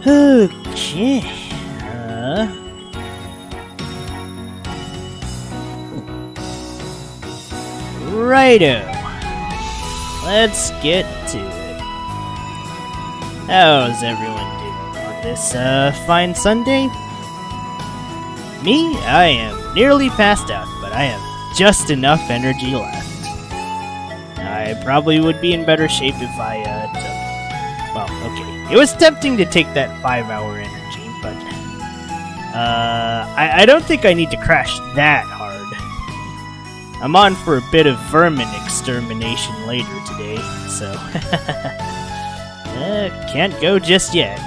Okay. Righto. Let's get to it. How's everyone doing on this fine Sunday? Me? I am nearly passed out, but I have just enough energy left. I probably would be in better shape if I took... Well, okay. It was tempting to take that 5-hour energy, but... I don't think I need to crash that hard. I'm on for a bit of vermin extermination later today, so... can't go just yet.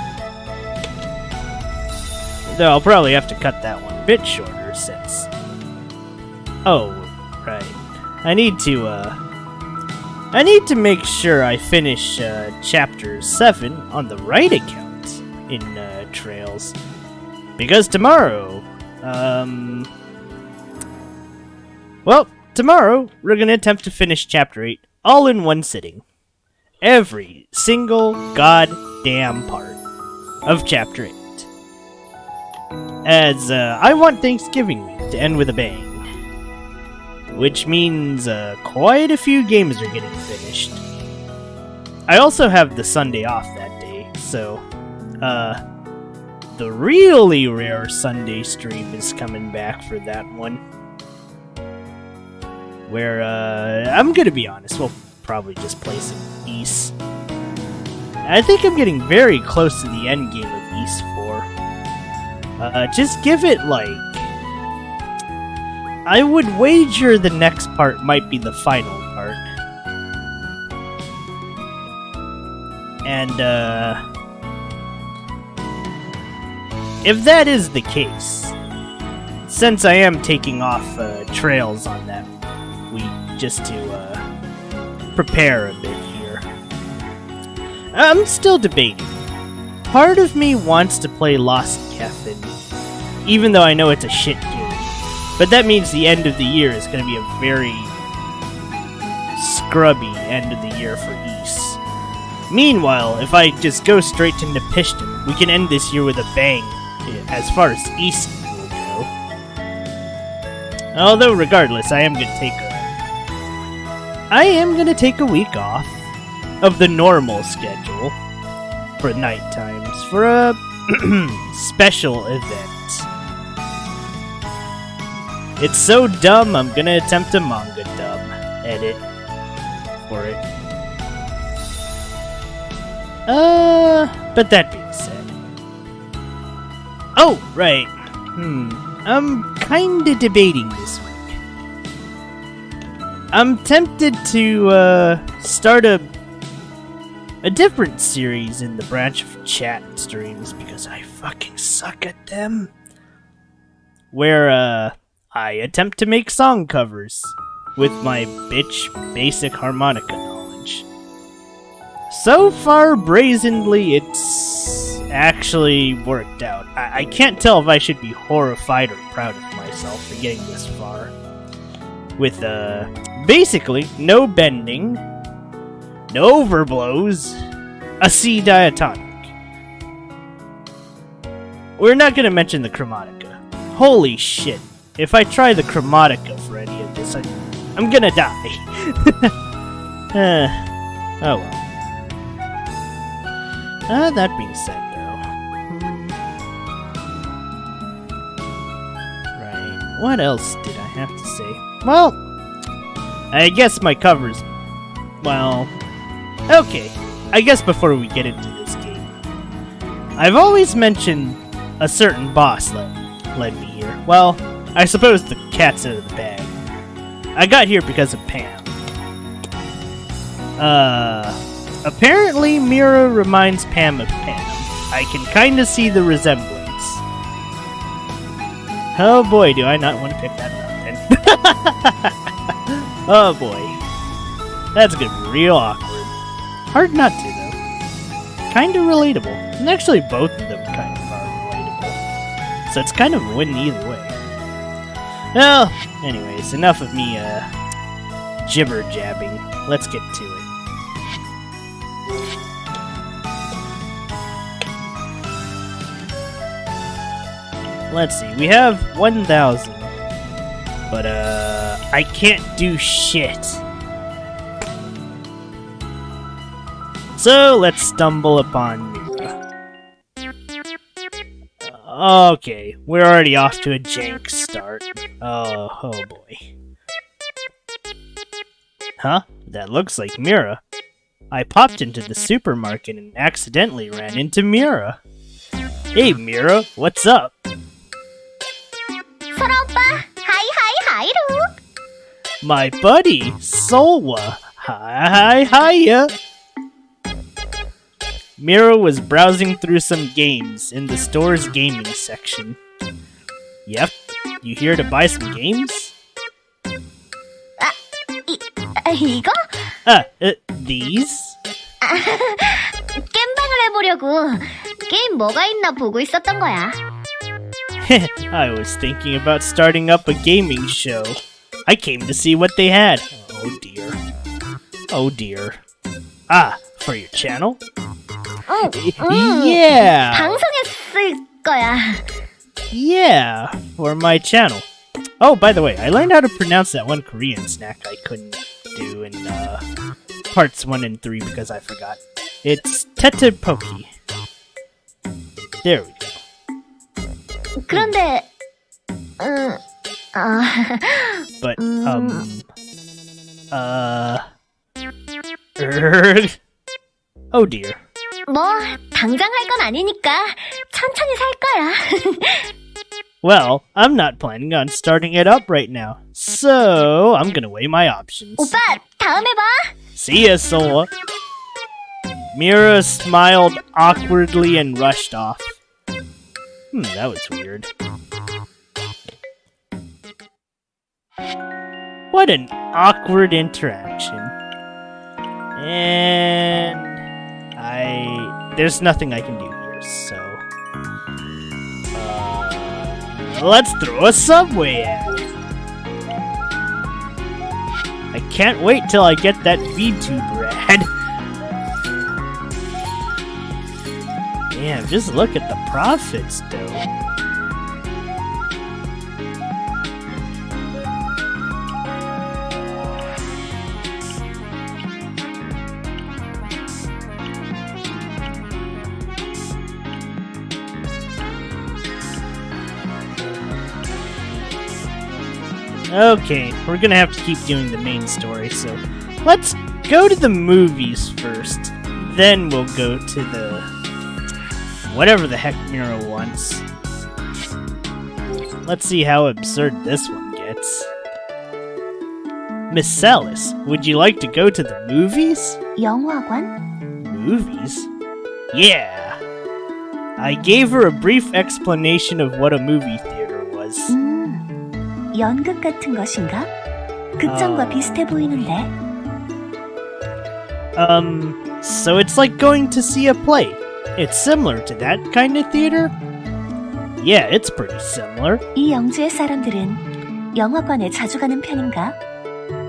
Though I'll probably have to cut that one a bit shorter since... Oh, right. I need to make sure I finish Chapter 7 on the right account in Trails. Because tomorrow, well, tomorrow we're going to attempt to finish Chapter 8 all in one sitting. Every single goddamn part of Chapter 8. As I want Thanksgiving week to end with a bang. Which means quite a few games are getting finished. I also have the Sunday off that day, so the really rare Sunday stream is coming back for that one. Where I'm gonna be honest, we'll probably just play some Ys. I think I'm getting very close to the end game of Ys 4. Just give it like... I would wager the next part might be the final part. And, if that is the case, since I am taking off Trails on that week just to prepare a bit here, I'm still debating. Part of me wants to play Lost Kefin, even though I know it's a shit game. But that means the end of the year is going to be a very scrubby end of the year for Ys. Meanwhile, if I just go straight to Nepishtim, we can end this year with a bang, as far as Ys will go. Although, regardless, I am going to take a week off of the normal schedule for night times for a special event. It's so dumb, I'm gonna attempt a manga dub edit for it. But that being said... Oh, right. I'm kinda debating this week. I'm tempted to, start a different series in the branch of chat streams because I fucking suck at them. Where, I attempt to make song covers with my bitch basic harmonica knowledge. So far, brazenly, it's actually worked out. I can't tell if I should be horrified or proud of myself for getting this far. With, basically, no bending, no overblows, a C diatonic. We're not gonna mention the chromatica. Holy shit. If I try the chromatica for any of this, I'm gonna die. Oh well. That being said, though. Right. What else did I have to say? Well, I guess my covers... Well... Okay. I guess before we get into this game. I've always mentioned a certain boss led me here. Well... I suppose the cat's out of the bag. I got here because of Pam. Apparently Mira reminds Pam of Pam. I can kinda see the resemblance. Oh boy, do I not want to pick that up then. Oh boy. That's gonna be real awkward. Hard not to, though. Kinda relatable. And actually both of them kind of are relatable. So it's kind of a win either way. Well, anyways, enough of me, jibber-jabbing. Let's get to it. let's see. We have 1,000. But, I can't do shit. So, let's stumble upon Mira. Okay, we're already off to a jank start. Oh boy. Huh? That looks like Mira. I popped into the supermarket and accidentally ran into Mira. Hey Mira, what's up? 설아 오빠, 하이루. My buddy, Solwa. Hiya. Mira was browsing through some games in the store's gaming section. Yep, you here to buy some games? 이거? These? 겜방을 해보려고. 게임 뭐가 있나 보고 있었던 거야. I was thinking about starting up a gaming show. I came to see what they had. Oh dear. Oh dear. Ah, for your channel? Yeah! 방송했을 거야. Yeah, for my channel. Oh, by the way, I learned how to pronounce that one Korean snack I couldn't do in parts 1 and 3 because I forgot. It's tteokbokki. There we go. 그런데 But oh dear. 뭐 당장 할 건 아니니까 천천히 살 거야. Well, I'm not planning on starting it up right now, so I'm gonna weigh my options. 오빠 다음에 봐. See ya, Sola. Mira smiled awkwardly and rushed off. That was weird. What an awkward interaction. And there's nothing I can do here, so let's throw a subway at it. I can't wait till I get that VTuber ad. Damn, just look at the profits, though. Okay, we're gonna have to keep doing the main story, so let's go to the movies first. Then we'll go to the whatever the heck Mira wants. Let's see how absurd this one gets. Miss Salis, would you like to go to the movies? 영화관? Movies? Yeah! I gave her a brief explanation of what a movie theater was. 연극 같은 것인가? 극장과 비슷해 보이는데. So it's like going to see a play. It's similar to that kind of theater? Yeah, it's pretty similar. 이 영지의 사람들은 영화관에 자주 가는 편인가?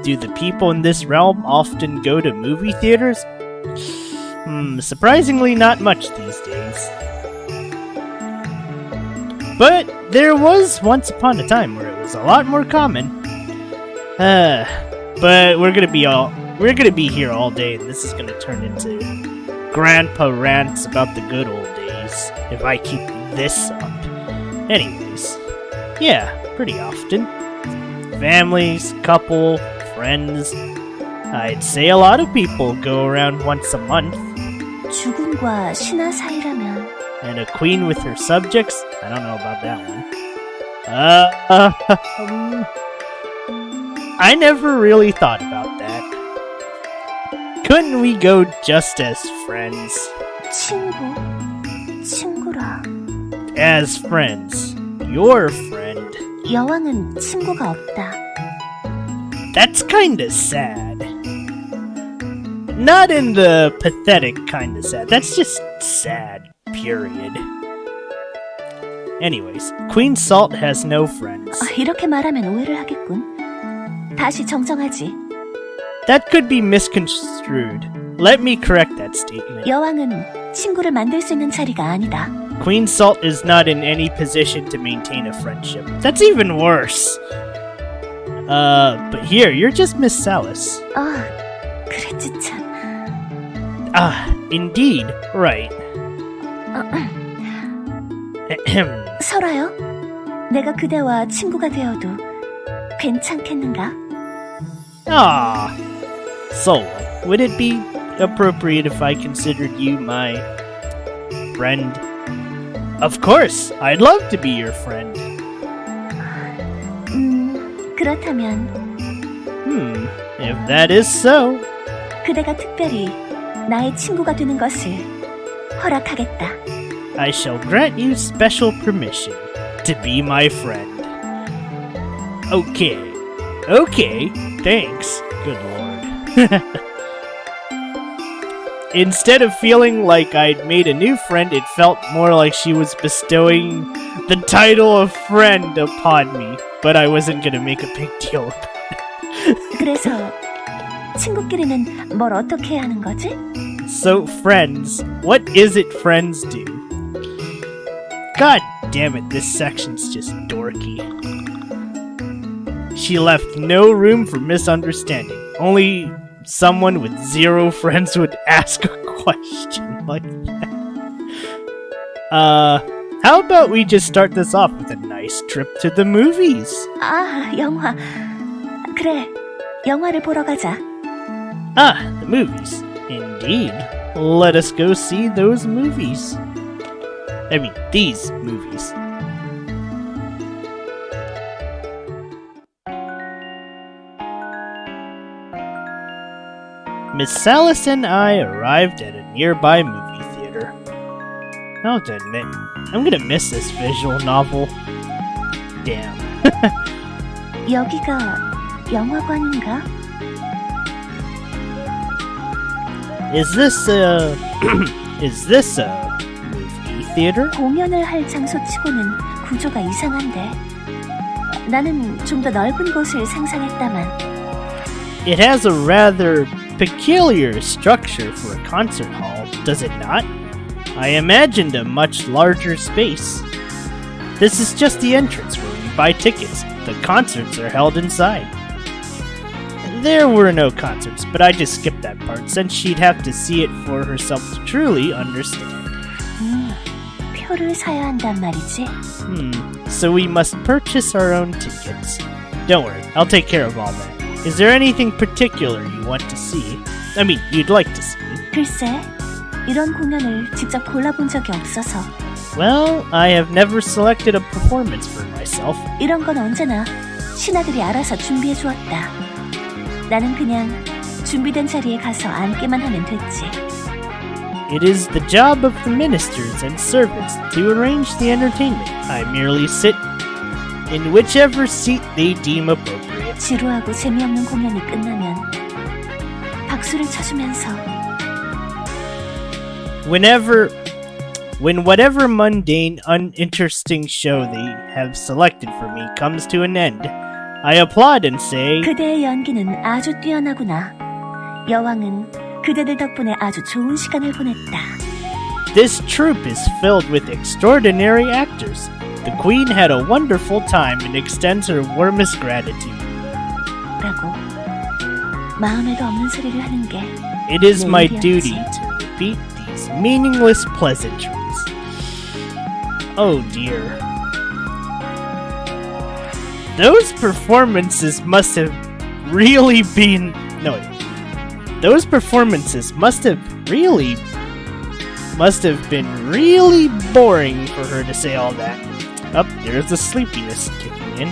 Do the people in this realm often go to movie theaters? Surprisingly not much these days. But there was once upon a time where it was a lot more common. But we're gonna be here all day, and this is gonna turn into grandpa rants about the good old days if I keep this up. Anyways, yeah, pretty often. Families, couple, friends. I'd say a lot of people go around once a month. 죽음과 신화 사이라면. And a queen with her subjects? I don't know about that one. I never really thought about that. Couldn't we go just as friends? 친구라. As friends. Your friend. 여왕은 친구가 없다. That's kinda sad. Not in the pathetic kinda sad. That's just sad, period. Anyways, Queen Salt has no friends. 이렇게 말하면 오해를 하겠군. 다시 정정하지. That could be misconstrued. Let me correct that statement. 여왕은 친구를 만들 수 있는 자리가 아니다. Queen Salt is not in any position to maintain a friendship. That's even worse. But here, you're just Miss Salis. 그랬지 참. Indeed, right. 설아요? 내가 그대와 친구가 되어도 괜찮겠는가? Solo, would it be appropriate if I considered you my friend? Of course, I'd love to be your friend. 그렇다면 If that is so. 그대가 특별히 나의 친구가 되는 것을 허락하겠다. I shall grant you special permission to be my friend. Okay, thanks. Good lord. Instead of feeling like I'd made a new friend, it felt more like she was bestowing the title of friend upon me, but I wasn't gonna make a big deal of it. 그래서 친구끼리는 뭘 어떻게 해야 하는 거지? So, friends, what is it friends do? God damn it, this section's just dorky. She left no room for misunderstanding. Only someone with 0 friends would ask a question like that. How about we just start this off with a nice trip to the movies? 영화. 그래, 영화를 보러 가자. The movies. Indeed. Let us go see those movies. I mean, these movies. Miss Salis and I arrived at a nearby movie theater. I'll have to admit, I'm gonna miss this visual novel. Damn. 여기가 영화관인가? Is this a movie theater? 공연을 할 장소치고는 구조가 이상한데. 나는 좀 더 넓은 곳을 상상했다만. It has a rather peculiar structure for a concert hall, does it not? I imagined a much larger space. This is just the entrance where we buy tickets. The concerts are held inside. There were no concerts, but I just skipped that part since she'd have to see it for herself to truly understand. 표를 사야 한단 말이지? So we must purchase our own tickets. Don't worry, I'll take care of all that. Is there anything particular you want to see? I mean, you'd like to see? 글쎄, 이런 공연을 직접 골라본 적이 없어서. Well, I have never selected a performance for myself. 이런 건 언제나 신하들이 알아서 준비해 주었다. 나는 그냥 준비된 자리에 가서 앉기만 하면 됐지. It is the job of the ministers and servants to arrange the entertainment. I merely sit in whichever seat they deem appropriate. 지루하고 재미없는 공연이 끝나면 박수를 쳐주면서 When whatever mundane, uninteresting show they have selected for me comes to an end, I applaud and say, 그대의 연기는 아주 뛰어나구나. 여왕은 그대들 덕분에 아주 좋은 시간을 보냈다. This troupe is filled with extraordinary actors. The Queen had a wonderful time and extends her warmest gratitude. 라고 마음에도 없는 소리를 하는 게 It is my 일이었지. duty to repeat these meaningless pleasantries. Oh dear. Those performances must have really been... No, wait. Those performances must have been really boring for her to say all that. Up there's the sleepiness kicking in.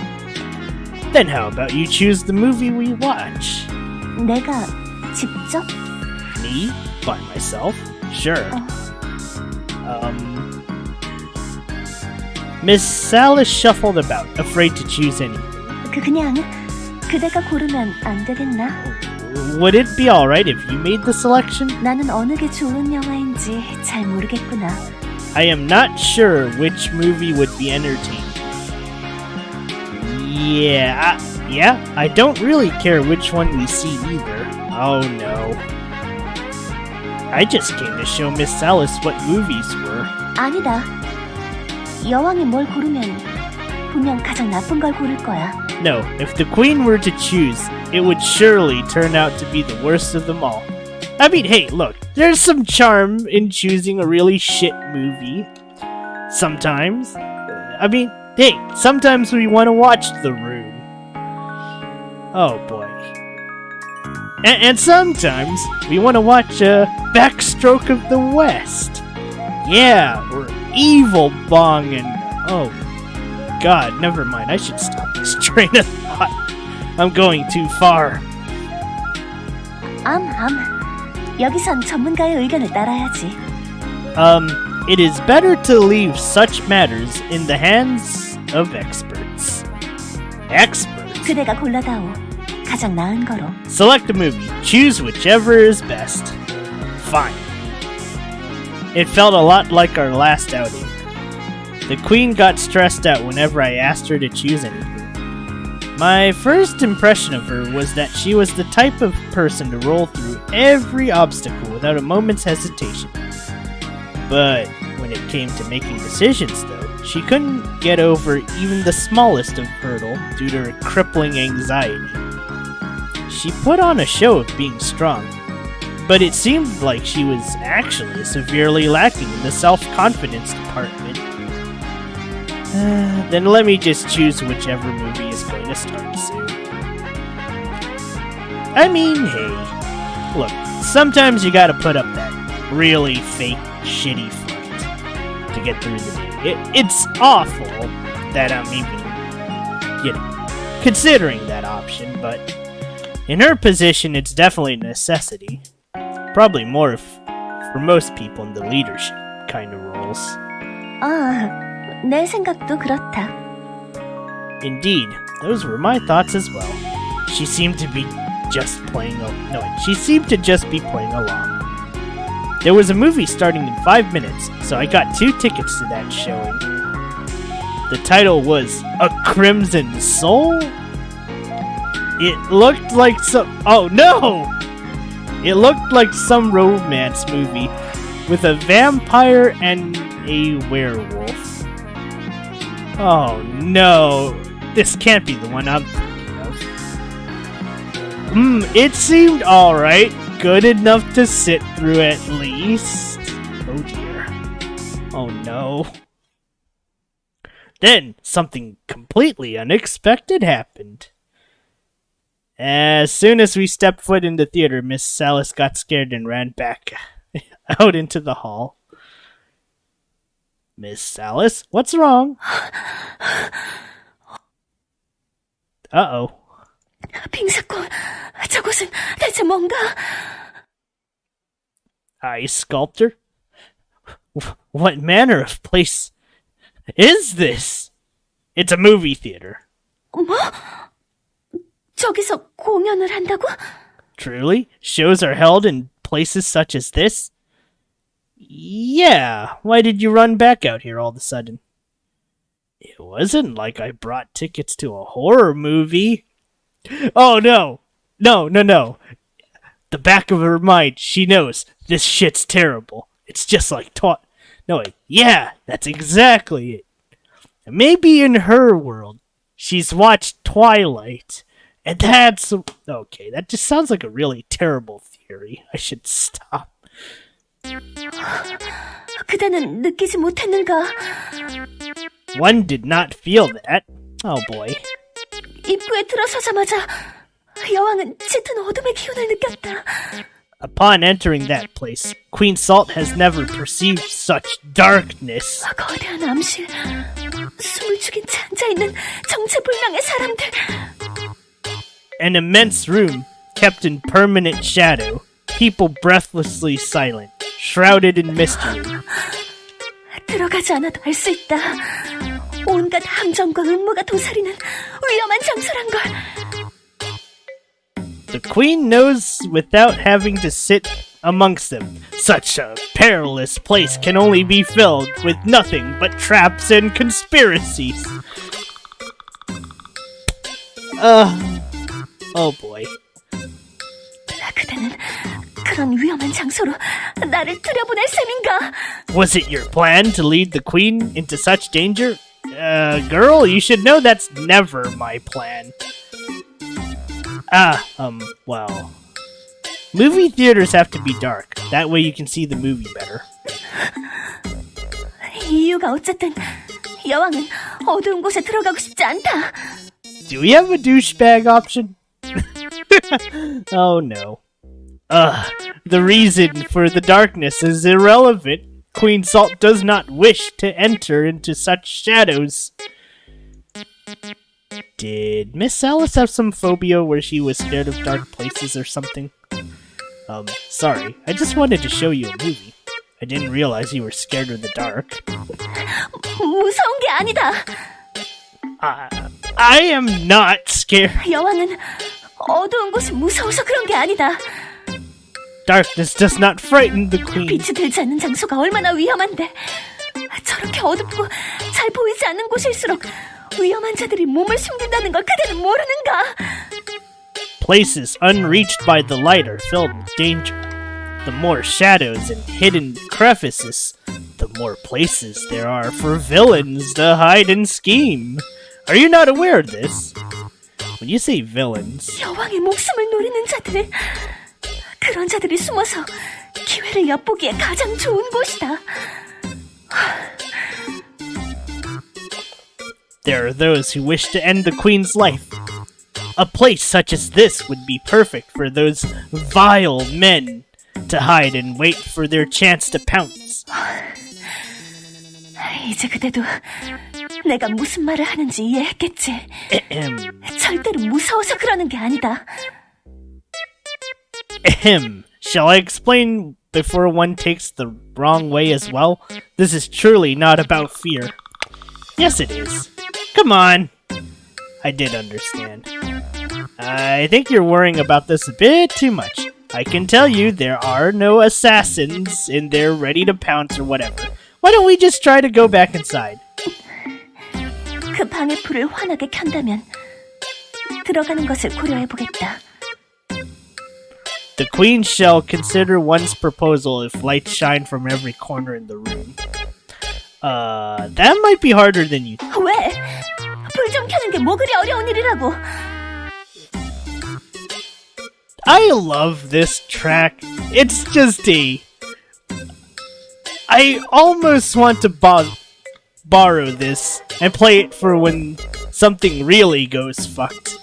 Then how about you choose the movie we watch? 내가 직접? Me? By myself? Sure. Miss Salis shuffled about, afraid to choose anything. 그냥 그대가 고르면 안 되겠나? Would it be alright if you made the selection? 나는 어느 게 좋은 영화인지 잘 모르겠구나. I am not sure which movie would be entertaining. Yeah, I don't really care which one we see either. Oh no. I just came to show Miss Salis what movies were. 아니다. 여왕이 뭘 고르면 분명 가장 나쁜 걸 고를 거야. No, if the queen were to choose, it would surely turn out to be the worst of them all. I mean, hey, look, there's some charm in choosing a really shit movie. Sometimes. Sometimes we want to watch The Room. Oh boy. And sometimes we want to watch Backstroke of the West. Yeah, or Evil Bong and... Oh, God, never mind. I should stop this train of thought. I'm going too far. 여기선 전문가의 의견을 따라야지. It is better to leave such matters in the hands of experts. Experts? 그대가 골라다오. 가장 나은 거로. Select a movie. Choose whichever is best. Fine. It felt a lot like our last outing. The queen got stressed out whenever I asked her to choose anything. My first impression of her was that she was the type of person to roll through every obstacle without a moment's hesitation. But when it came to making decisions, though, she couldn't get over even the smallest of hurdle due to her crippling anxiety. She put on a show of being strong, but it seemed like she was actually severely lacking in the self-confidence department. Then let me just choose whichever movie is going to start soon. I mean, hey, look, sometimes you gotta put up that really fake, shitty front to get through the day. It's awful that I'm even, considering that option, but in her position, it's definitely a necessity. Probably more for most people in the leadership kind of roles. 내 생각도 그렇다. Indeed, those were my thoughts as well. She seemed to just be playing along. There was a movie starting in 5 minutes, so I got 2 tickets to that showing. The title was A Crimson Soul? It looked like It looked like some romance movie with a vampire and a werewolf. Oh no, this can't be the one I'm thinking of. It seemed alright, good enough to sit through at least. Oh dear. Oh no. Then something completely unexpected happened. As soon as we stepped foot in the theater, Miss Salis got scared and ran back out into the hall. Miss Salis, what's wrong? Uh-oh. 빙사꽃, 저곳은 대체 뭔가? Ice sculptor? What manner of place is this? It's a movie theater. 뭐? 저기서 공연을 한다고? Truly? Shows are held in places such as this? Yeah, why did you run back out here all of a sudden? It wasn't like I brought tickets to a horror movie. Oh no! No. The back of her mind, she knows this shit's terrible. It's just like yeah, that's exactly it. Maybe in her world, she's watched Twilight. And that's... Okay, that just sounds like a really terrible theory. I should stop. 그대는 느끼지 못했는가? One did not feel that. Oh boy. 입구에 들어서자마자 여왕은 짙은 어둠의 기운을 느꼈다. Upon entering that place, Queen Salt has never perceived such darkness. 거대한 암실, 숨을 죽인 채 앉아있는 정체불명의 사람들. An immense room, kept in permanent shadow, people breathlessly silent, shrouded in mystery. 들어가지 않아도 알 수 있다. 온갖 함정과 음모가 도사리는 위험한 장소란 걸. The queen knows without having to sit amongst them. Such a perilous place can only be filled with nothing but traps and conspiracies. Oh boy. 그대는 그런 위험한 장소로 나를 들여보낼 셈인가? Was it your plan to lead the queen into such danger? Girl, you should know that's never my plan. Well. Movie theaters have to be dark. That way you can see the movie better. 이유가 어쨌든 여왕은 어두운 곳에 들어가고 싶지 않다. Do we have a douchebag option? Oh no. The reason for the darkness is irrelevant. Queen Salt does not wish to enter into such shadows. Did Miss Alice have some phobia where she was scared of dark places or something? Sorry, I just wanted to show you a movie. I didn't realize you were scared of the dark. 무서운 게 아니다. I am not scared. 여왕은 어두운 곳이 무서워서 그런 게 아니다. Darkness does not frighten the queen. 빛이 들지 않는 장소가 얼마나 위험한데. 저렇게 어둡고 잘 보이지 않는 곳일수록 위험한 자들이 몸을 숨긴다는 걸 그대는 모르는가? Places unreached by the light are filled with danger. The more shadows and hidden crevices, the more places there are for villains to hide and scheme. Are you not aware of this? When you say villains... 여왕의 목숨을 노리는 자들, 그런 자들이 숨어서 기회를 엿보기에 가장 좋은 곳이다. There are those who wish to end the queen's life. A place such as this would be perfect for those vile men to hide and wait for their chance to pounce. 이제 그대도 내가 무슨 말을 하는지 이해했겠지. 절대로 무서워서 그러는 게 아니다. Shall I explain before one takes the wrong way as well? This is truly not about fear. Yes, it is. Come on. I did understand. I think you're worrying about this a bit too much. I can tell you there are no assassins in there ready to pounce or whatever. Why don't we just try to go back inside? 그 방의 불을 환하게 켠다면 들어가는 것을 고려해보겠다. The queen shall consider one's proposal if lights shine from every corner in the room. That might be harder than you think. 왜? 불 좀 켜는 게 뭐 그리 어려운 일이라고. I love this track. It's just I almost want to borrow this and play it for when something really goes fucked.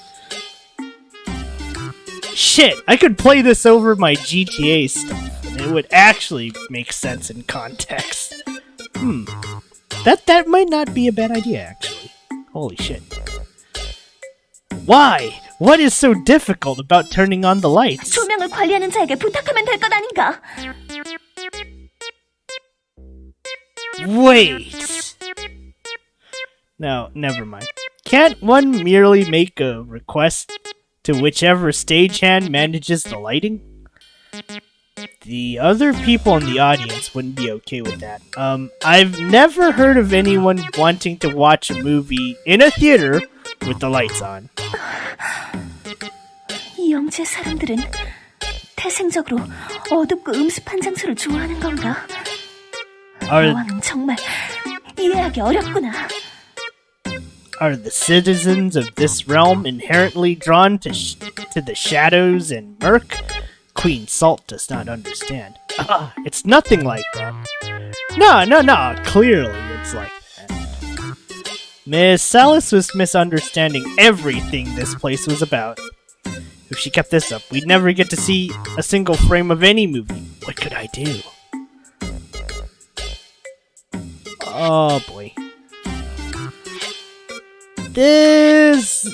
Shit, I could play this over my GTA stuff, and it would actually make sense in context. That might not be a bad idea, actually. Holy shit. Why? What is so difficult about turning on the lights? 조명을 관리하는 자에게 부탁하면 될 것 아닌가? Wait! No, never mind. Can't one merely make a request to whichever stagehand manages the lighting? The other people in the audience wouldn't be okay with that. I've never heard of anyone wanting to watch a movie in a theater with the lights on. 이 영지의 사람들은 태생적으로 어둡고 음습한 장소를 좋아하는 건가? 여왕은 정말 이해하기 어렵구나. Are the citizens of this realm inherently drawn to the shadows and murk? Queen Salt does not understand. It's nothing like that. No, clearly it's like that. Miss Alice was misunderstanding everything this place was about. If she kept this up, we'd never get to see a single frame of any movie. What could I do? Oh boy. This...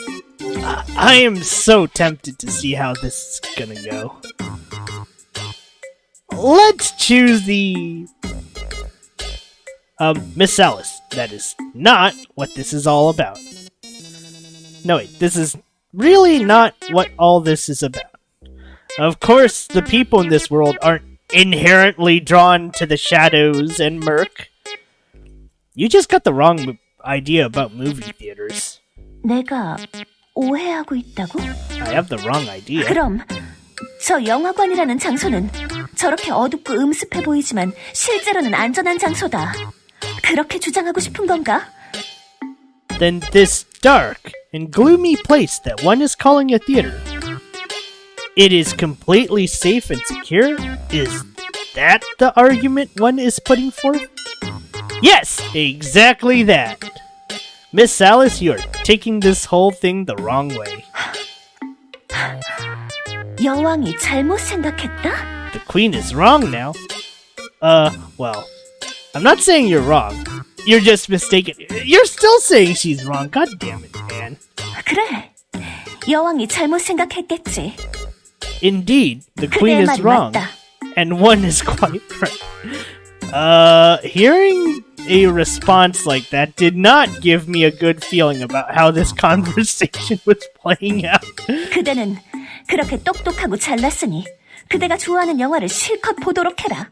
I am so tempted to see how this is gonna go. Let's choose the... Miss Alice, that is not what this is all about. No wait, this is really not what all this is about. Of course, the people in this world aren't inherently drawn to the shadows and murk. You just got the wrong idea about movie theaters. 내가 오해하고 있다고? I have the wrong idea. 그럼 저 영화관이라는 장소는 저렇게 어둡고 음습해 보이지만 실제로는 안전한 장소다. 그렇게 주장하고 싶은 건가? Then this dark and gloomy place that one is calling a theater, it is completely safe and secure? Is that the argument one is putting forth? Yes, exactly that. Miss Alice, you're taking this whole thing the wrong way. 여왕이 잘못 생각했다? The queen is wrong now. Well, I'm not saying you're wrong. You're just mistaken. You're still saying she's wrong. God damn it, man. 그래, 여왕이 잘못 생각했겠지. Indeed, the queen is wrong. 맞다. And one is quite right. Hearing a response like that did not give me a good feeling about how this conversation was playing out. 그대는 그렇게 똑똑하고 잘났으니 그대가 좋아하는 영화를 실컷 보도록 해라.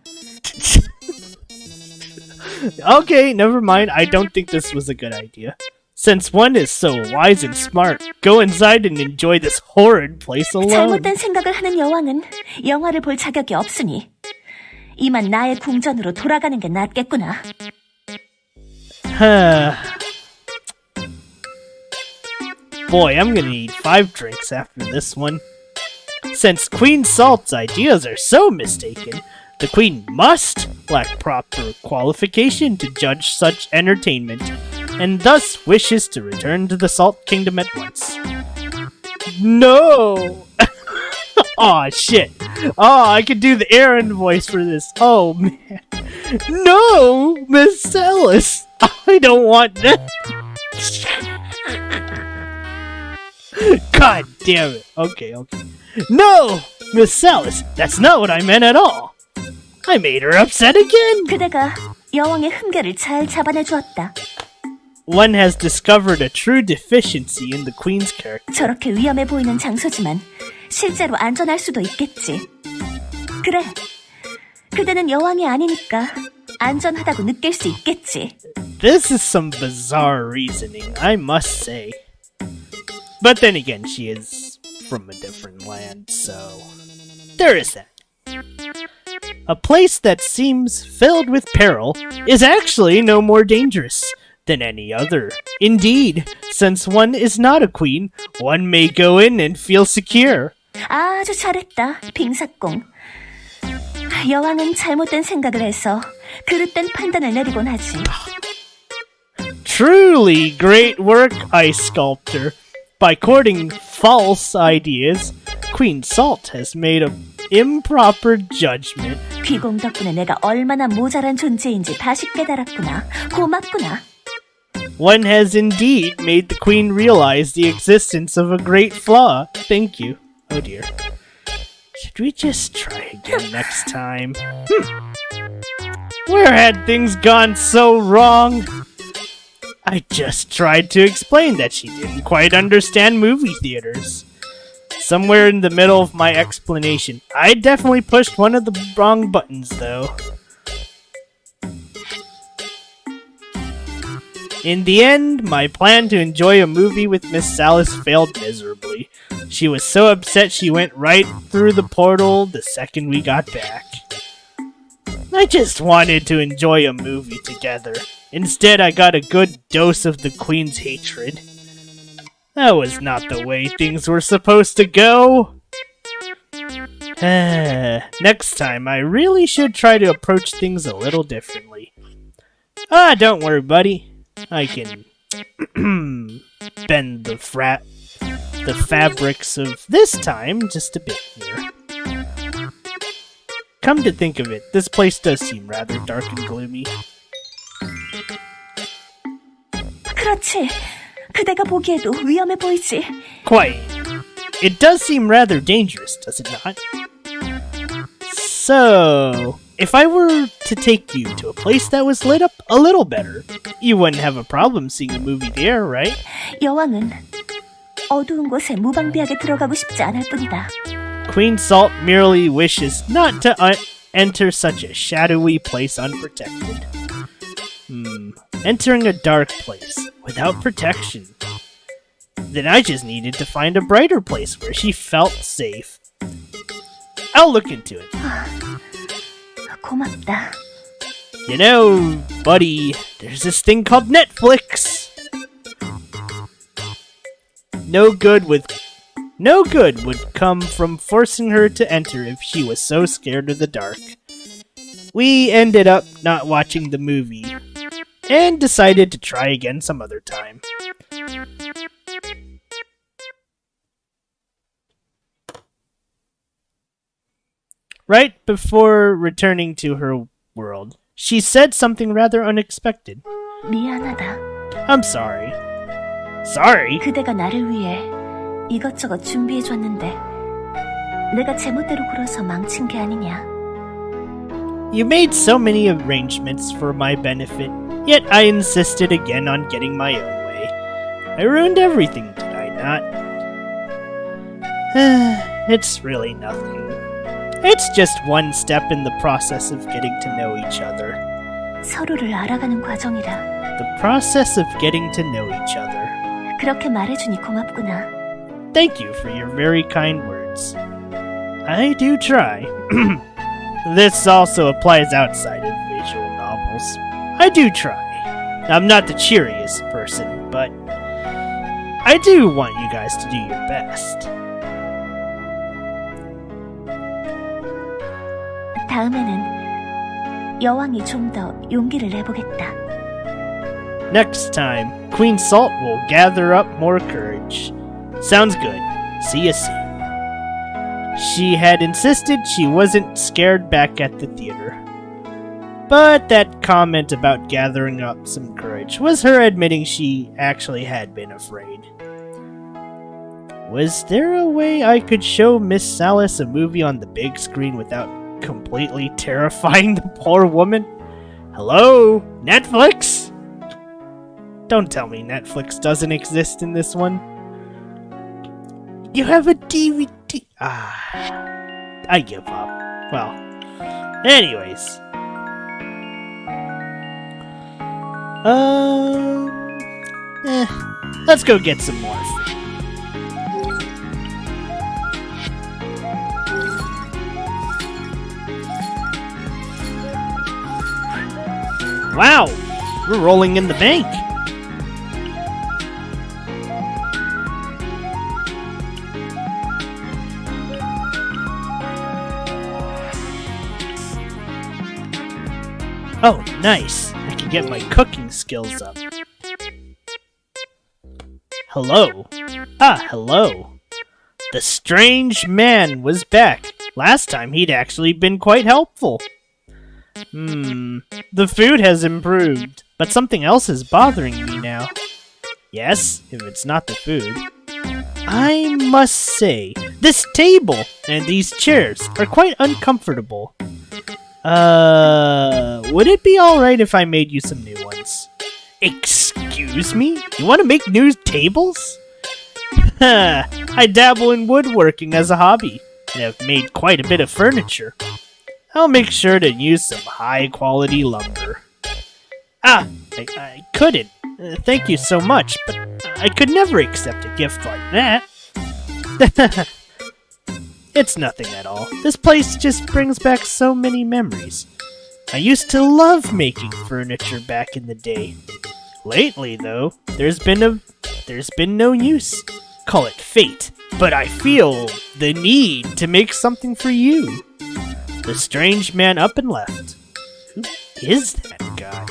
Okay, never mind. I don't think this was a good idea. Since one is so wise and smart, go inside and enjoy this horrid place alone. 잘못된 생각을 하는 여왕은 영화를 볼 자격이 없으니 이만 나의 궁전으로 돌아가는 게 낫겠구나. Boy, I'm gonna need 5 drinks after this one. Since Queen Salt's ideas are so mistaken, the Queen must lack proper qualification to judge such entertainment, and thus wishes to return to the Salt Kingdom at once. No! Aw, shit. Oh, I could do the Aaron voice for this. Oh, man. No, Miss Alice. I don't want that. God damn it. Okay. No, Miss Alice. That's not what I meant at all. I made her upset again. 그대가 여왕의 흠결을 잘 잡아내 주었다. One has discovered a true deficiency in the Queen's character. 저렇게 위험해 보이는 장소지만 실제로 안전할 수도 있겠지. 그래, 그대는 여왕이 아니니까 안전하다고 느낄 수 있겠지. This is some bizarre reasoning, I must say. But then again, she is from a different land, so there is that. A place that seems filled with peril is actually no more dangerous than any other. Indeed, since one is not a queen, one may go in and feel secure. 아주 잘했다, 빙사공. 여왕은 잘못된 생각을 해서 그릇된 판단을 내리곤 하지. Truly great work, Ice Sculptor. By courting false ideas, Queen Salt has made an improper judgment. 귀공 덕분에 내가 얼마나 모자란 존재인지 다시 깨달았구나. 고맙구나. One has indeed made the Queen realize the existence of a great flaw. Thank you. Oh dear. Should we just try again next time? Where had things gone so wrong? I just tried to explain that she didn't quite understand movie theaters. Somewhere in the middle of my explanation, I definitely pushed one of the wrong buttons, though. In the end, my plan to enjoy a movie with Miss Alice failed miserably. She was so upset she went right through the portal the second we got back. I just wanted to enjoy a movie together. Instead, I got a good dose of the Queen's hatred. That was not the way things were supposed to go. Next time, I really should try to approach things a little differently. Don't worry, buddy. I can bend the fabrics of this time just a bit here. Come to think of it, this place does seem rather dark and gloomy. 그렇지. 그대가 보기에도 위험해 보이지. Quite. It does seem rather dangerous, does it not? So, if I were to take you to a place that was lit up a little better, you wouldn't have a problem seeing a movie there, right? 여왕은 어두운 곳에 무방비하게 들어가고 싶지 않을 뿐이다. Queen Salt merely wishes not to enter such a shadowy place unprotected. Entering a dark place without protection. Then I just needed to find a brighter place where she felt safe. I'll look into it. 고맙다. You know, buddy, there's this thing called Netflix. No good would come from forcing her to enter if she was so scared of the dark. We ended up not watching the movie and decided to try again some other time. Right before returning to her world, she said something rather unexpected. 미안하다. I'm sorry. Sorry? 그대가 나를 위해 이것저것 준비해줬는데 내가 제멋대로 굴어서 망친 게 아니냐. You made so many arrangements for my benefit, yet I insisted again on getting my own way. I ruined everything, did I not? It's really nothing. It's just one step in the process of getting to know each other. 서로를 알아가는 과정이라. The process of getting to know each other. 그렇게 말해주니 고맙구나. Thank you for your very kind words. I do try. This also applies outside of visual novels. I do try. I'm not the cheeriest person, but I do want you guys to do your best. 다음에는 여왕이 좀 더 용기를 내보겠다. Next time, Queen Salt will gather up more courage. Sounds good. See you soon. She had insisted she wasn't scared back at the theater. But that comment about gathering up some courage was her admitting she actually had been afraid. Was there a way I could show Miss Salis a movie on the big screen without completely terrifying the poor woman? Hello? Netflix? Don't tell me Netflix doesn't exist in this one. You have a DVD. I give up. Well, anyways. Let's go get some more food. Wow, we're rolling in the bank. Oh, nice. I can get my cooking skills up. Hello. Hello. The strange man was back. Last time he'd actually been quite helpful. The food has improved, but something else is bothering me now. Yes, if it's not the food. I must say, this table and these chairs are quite uncomfortable. Would it be alright if I made you some new ones? Excuse me? You want to make new tables? I dabble in woodworking as a hobby, and have made quite a bit of furniture. I'll make sure to use some high-quality lumber. I couldn't. Thank you so much, but I could never accept a gift like that. It's nothing at all. This place just brings back so many memories. I used to love making furniture back in the day. Lately, though, there's been no use. Call it fate, but I feel the need to make something for you. The strange man up and left. Who is that guy?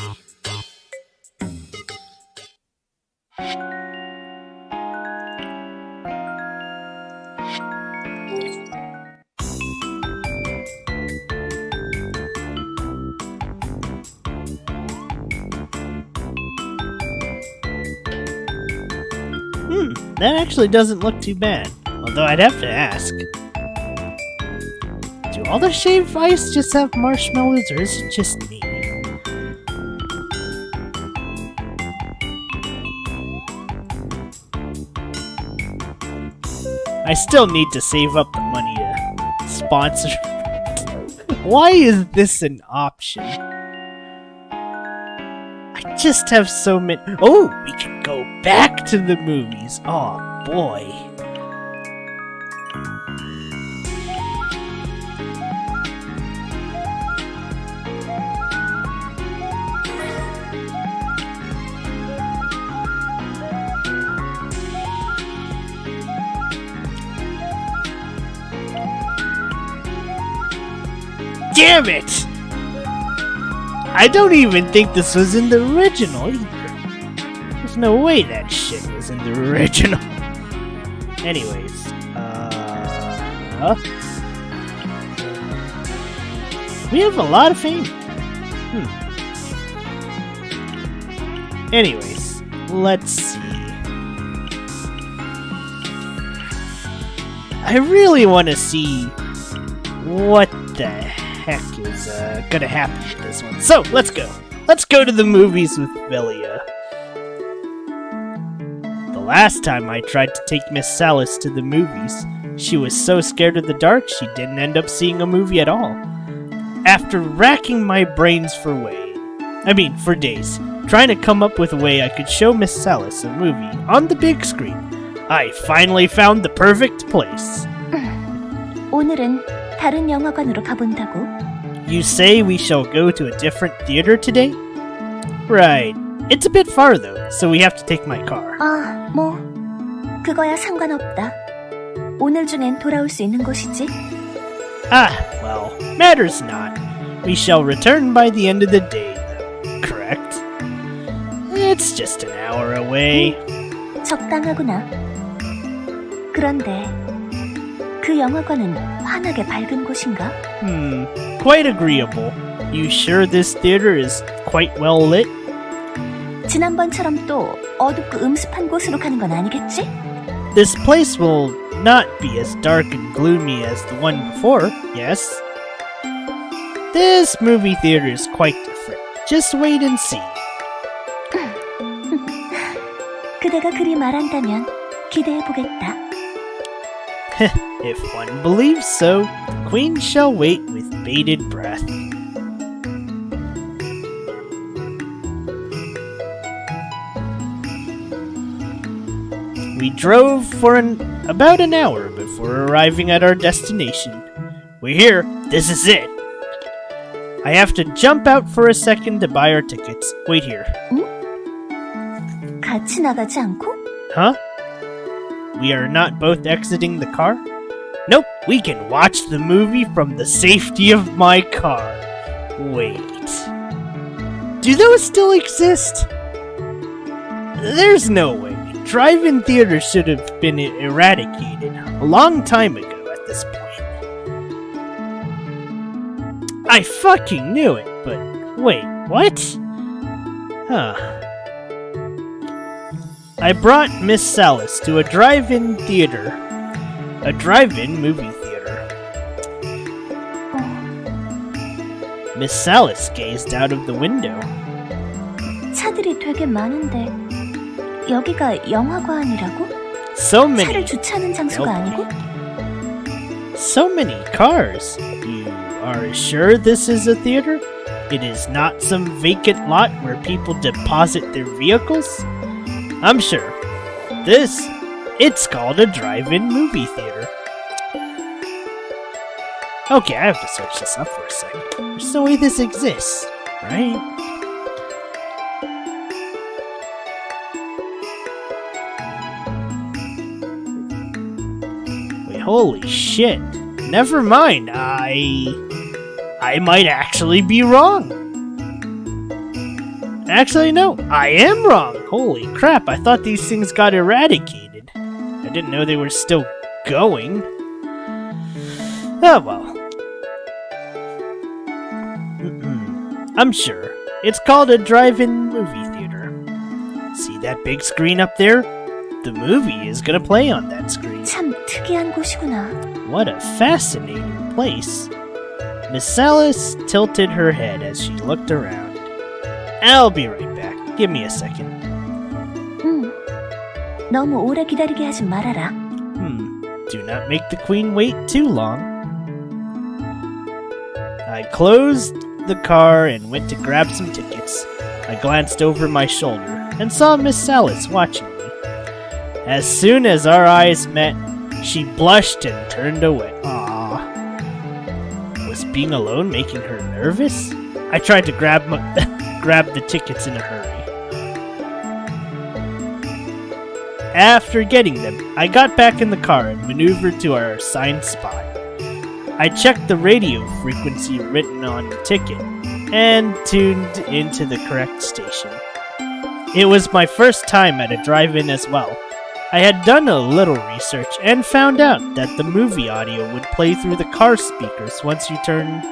That actually doesn't look too bad. Although I'd have to ask. Do all the shaved ice just have marshmallows, or is it just me? I still need to save up the money to sponsor. Why is this an option? I just have so many. Oh, we can go back to the movies. Oh boy. damn it! I don't even think this was in the original either. There's no way that shit was in the original. Anyways, we have a lot of fame. Anyways, let's see. I really want to see what the heck is gonna happen with this one. So, let's go. Let's go to the movies with Velia. The last time I tried to take Miss Salis to the movies, she was so scared of the dark she didn't end up seeing a movie at all. After racking my brains for days, trying to come up with a way I could show Miss Salis a movie on the big screen, I finally found the perfect place. 오늘은 다른 영화관으로 가본다고? You say we shall go to a different theater today? Right. It's a bit far though, so we have to take my car. 그거야 상관없다. 오늘 중엔 돌아올 수 있는 곳이지? Well, matters not. We shall return by the end of the day, though, correct? It's just an hour away. 적당하구나. 그런데 그 영화관은 환하게 밝은 곳인가? Quite agreeable. You sure this theater is quite well lit? 지난번처럼 또 어둡고 음습한 곳으로 가는 건 아니겠지? This place will not be as dark and gloomy as the one before, yes? This movie theater is quite different. Just wait and see. 그대가 그리 말한다면 기대해보겠다. If one believes so, the queen shall wait with bated breath. We drove for about an hour before arriving at our destination. We're here. This is it. I have to jump out for a second to buy our tickets. Wait here. 같이 나가지 않고? Huh? We are not both exiting the car? Nope, we can watch the movie from the safety of my car. Wait. Do those still exist? There's no way. Drive-in theaters should have been eradicated a long time ago at this point. I fucking knew it, but wait, what? I brought Miss Salis to a drive-in theater. A drive-in movie theater. Miss Salis gazed out of the window. 차들이 되게 많은데 여기가 영화관이라고? So many. 차를 주차하는 장소가 아니고? So many cars. You are sure this is a theater? It is not some vacant lot where people deposit their vehicles? I'm sure. It's called a drive-in movie theater. Okay, I have to search this up for a second. There's no way this exists, right? Wait, holy shit. Never mind, I might actually be wrong. Actually, no, I am wrong. Holy crap, I thought these things got eradicated. I didn't know they were still going. Oh well. I'm sure. It's called a drive-in movie theater. See that big screen up there? The movie is gonna play on that screen. 참 특이한 곳이구나. What a fascinating place. Miss Salis tilted her head as she looked around. I'll be right back. Give me a second. 너무 오래 기다리게 하지 말아라. Do not make the queen wait too long. I closed the car and went to grab some tickets. I glanced over my shoulder and saw Miss Salis watching me. As soon as our eyes met, she blushed and turned away. Aww. Was being alone making her nervous? I tried to grab the tickets in a hurry. After getting them, I got back in the car and maneuvered to our assigned spot. I checked the radio frequency written on the ticket and tuned into the correct station. It was my first time at a drive-in as well. I had done a little research and found out that the movie audio would play through the car speakers once you turned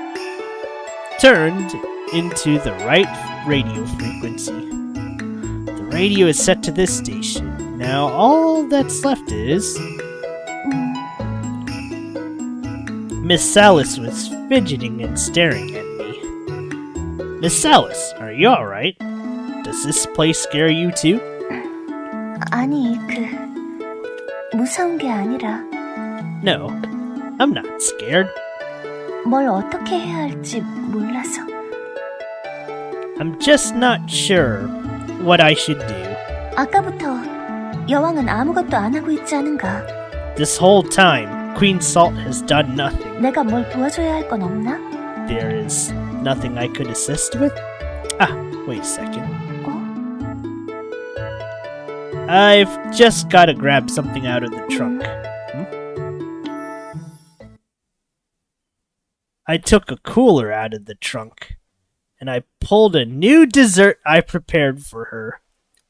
into the right radio frequency. The radio is set to this station. Now all that's left is... Miss Salis was fidgeting and staring at me. Miss Salis, are you alright? Does this place scare you too? 아니, 무서운 게 아니라 No, I'm not scared. 뭘 어떻게 해야 할지 몰라서. I'm just not sure what I should do. 아까부터 여왕은 아무것도 안 하고 있지 않은가? This whole time, Queen Salt has done nothing. 내가 뭘 도와줘야 할 건 없나? There is nothing I could assist with? Ah, wait a second. I've just gotta grab something out of the trunk. I took a cooler out of the trunk, and I pulled a new dessert I prepared for her.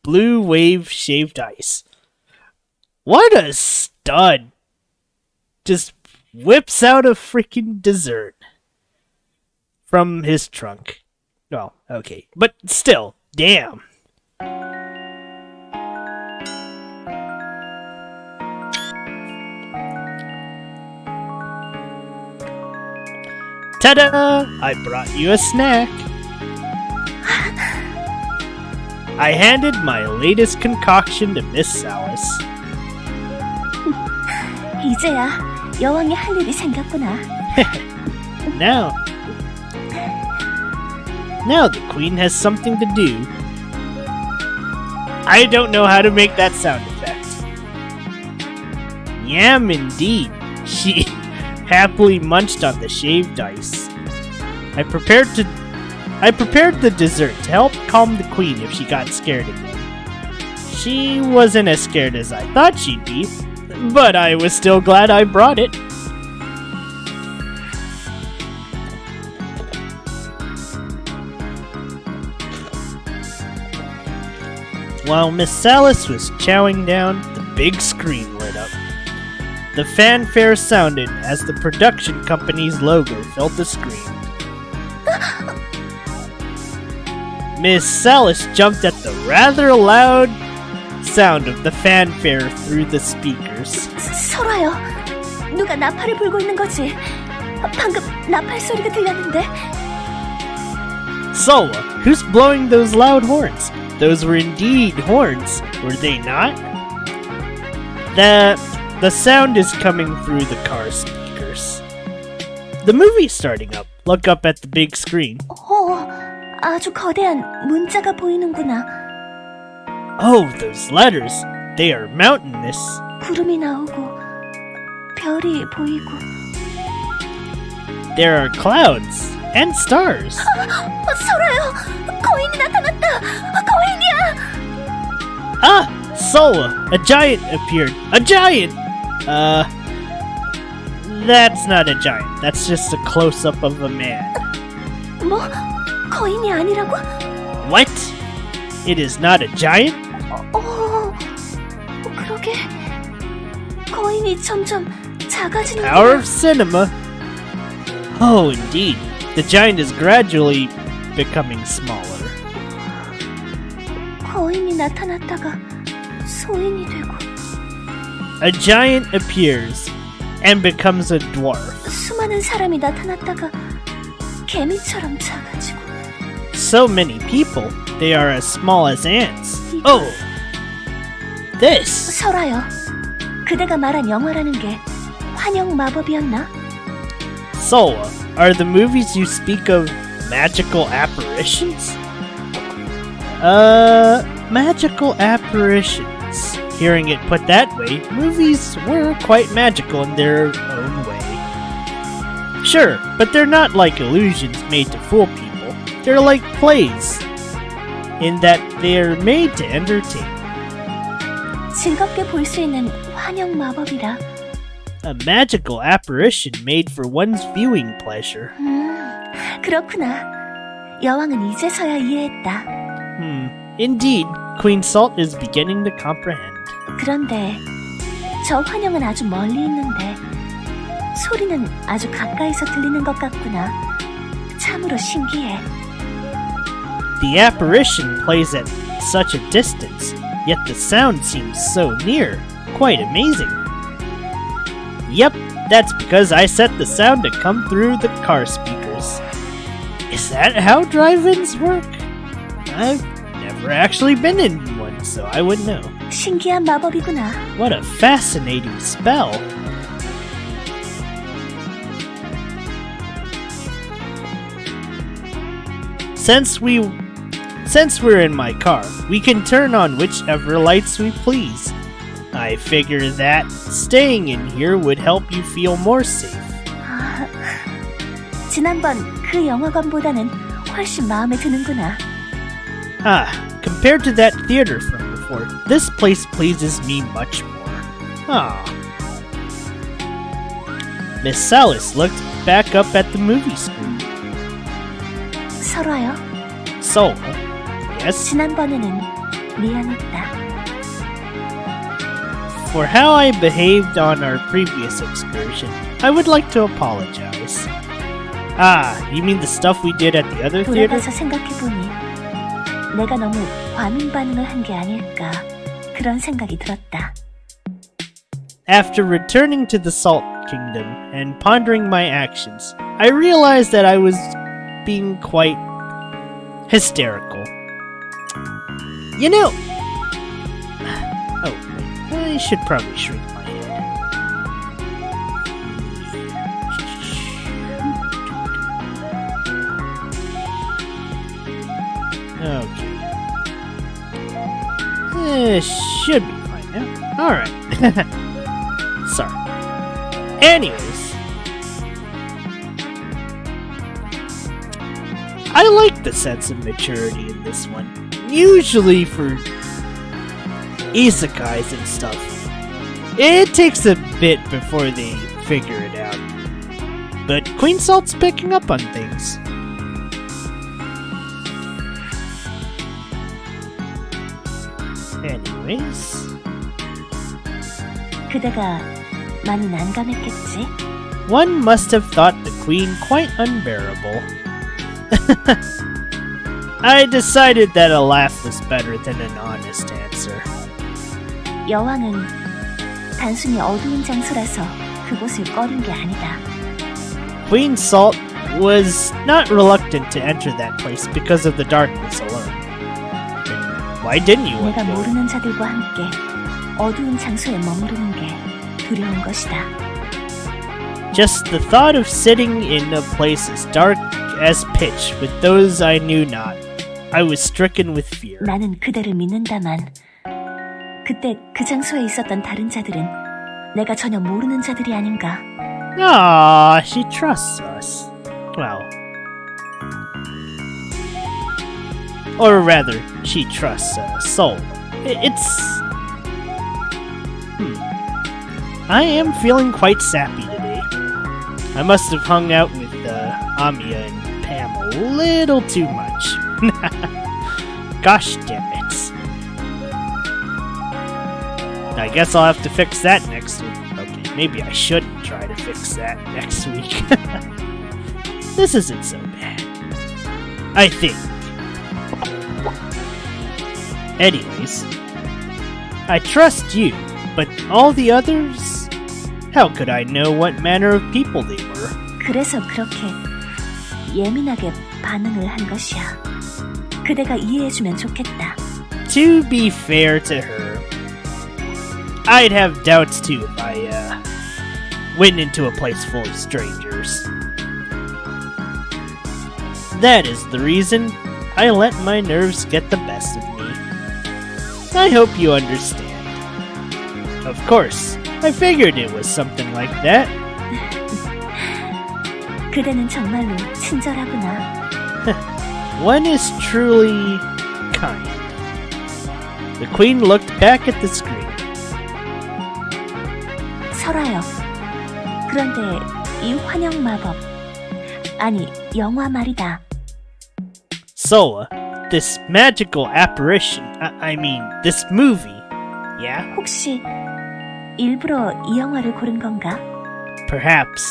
Blue Wave shaved ice. What a stud! Just whips out a freaking dessert from his trunk. Well, okay, but still, damn. Ta-da! I brought you a snack. I handed my latest concoction to Miss Salis. 이제야 여왕이 할 일이 생겼구나. Now the queen has something to do. I don't know how to make that sound effect. Yam indeed. She happily munched on the shaved ice. I prepared the dessert to help calm the queen if she got scared again. She wasn't as scared as I thought she'd be, but I was still glad I brought it. While Miss Salis was chowing down, the big screen lit up. The fanfare sounded as the production company's logo filled the screen. Miss Salis jumped at the rather loud sound of the fanfare through the speakers. 설아요, 누가 나팔을 불고 있는 거지? 방금 나팔 소리가 들렸는데. Sola, who's blowing those loud horns? Those were indeed horns, were they not? The sound is coming through the car speakers. The movie's starting up. Look up at the big screen. 아주 거대한 문자가 보이는구나. Oh, those letters. They are mountainous. 구름이 나오고 별이 보이고. There are clouds and stars. 설아요, 거인이 나타났다. 거인이야. Ah, Sola, a giant appeared. A giant! That's not a giant. That's just a close-up of a man. 뭐? 거인이 아니라고? What? It is not a giant? 그러게. 거인이 점점 작아지는. Power of cinema. Oh, indeed. The giant is gradually becoming smaller. 거인이 나타났다가 소인이 되고. A giant appears and becomes a dwarf. 수많은 사람이 나타났다가 개미처럼 작아지고. So many people, they are as small as ants. Oh! This! 설아요, 그대가 말한 영화라는 게 환영 마법이었나? Sola, are the movies you speak of magical apparitions? Magical apparitions. Hearing it put that way, movies were quite magical in their own way. Sure, but they're not like illusions made to fool people. They're like plays, in that they're made to entertain. 즐겁게 볼 수 있는 환영 마법이라. A magical apparition made for one's viewing pleasure. 그렇구나. 여왕은 이제서야 이해했다. Indeed, Queen Salt is beginning to comprehend. 그런데 저 환영은 아주 멀리 있는데 소리는 아주 가까이서 들리는 것 같구나. 참으로 신기해. The apparition plays at such a distance, yet the sound seems so near. Quite amazing. Yep, that's because I set the sound to come through the car speakers. Is that how drive-ins work? I've never actually been in one, so I wouldn't know. 신기한 마법이구나. What a fascinating spell. Since we're in my car, we can turn on whichever lights we please. I figure that staying in here would help you feel more safe. 지난번 그 영화관보다는 훨씬 마음에 드는구나. Compared to that theater from before, this place pleases me much more. Miss Salis looked back up at the movie screen. 설화요? So, yes? 지난번에는 미안했다. For how I behaved on our previous excursion, I would like to apologize. You mean the stuff we did at the other theater? 돌아가서 생각해보니 내가 너무 과민 반응을 한 게 아닐까 그런 생각이 들었다. After returning to the Salt Kingdom and pondering my actions, I realized that I was being quite hysterical. You know... I should probably shrink my head. Okay. Should be fine now. Alright. Sorry. Anyways. I like the sense of maturity in this one. Usually for isekais and stuff, it takes a bit before they figure it out. But Queen Salt's picking up on things. Anyways. 그대가 많이 난감했겠지? One must have thought the Queen quite unbearable. I decided that a laugh was better than an honest answer. 여왕은 단순히 어두운 장소라서 그곳을 꺼린 게 아니다. Queen Salt was not reluctant to enter that place because of the darkness alone. And why didn't you want 내가 to go? 모르는 자들과 함께 어두운 장소에 머무르는 게 두려운 것이다. Just the thought of sitting in a place as dark as pitch with those I knew not, I was stricken with fear. 나는 그대를 믿는다만 그때 그 장소에 있었던 다른 자들은 내가 전혀 모르는 자들이 아닌가. She trusts us. Well. Or rather, she trusts Soul. It's... I am feeling quite sappy today. I must have hung out with Amiya and Pam a little too much. Gosh damn it. I guess I'll have to fix that next week. Okay, maybe I shouldn't try to fix that next week. This isn't so bad, I think. Anyways, I trust you, but all the others? How could I know what manner of people they were? 그래서 그렇게 예민하게 반응을 한 것이야. 그대가 이해해주면 좋겠다. To be fair to her, I'd have doubts too if I went into a place full of strangers. That is the reason I let my nerves get the best of me. I hope you understand. Of course, I figured it was something like that. 그대는 정말로 친절하구나. One is truly kind. The Queen looked back at the screen. 설아요, 그런데 이 환영 마법, 아니 영화 말이다. So, this magical apparition, I mean, this movie, yeah? 혹시 일부러 이 영화를 고른 건가? Perhaps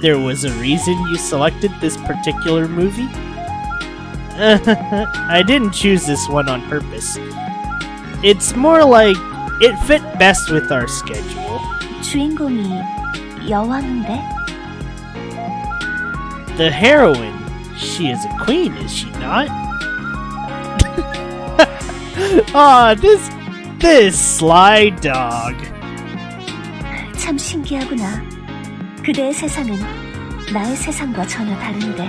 there was a reason you selected this particular movie? I didn't choose this one on purpose. It's more like it fit best with our schedule. 주인공이 여왕인데? The heroine, she is a queen, is she not? Ah, this sly dog. 참 신기하구나. 그대의 세상은 나의 세상과 전혀 다른데.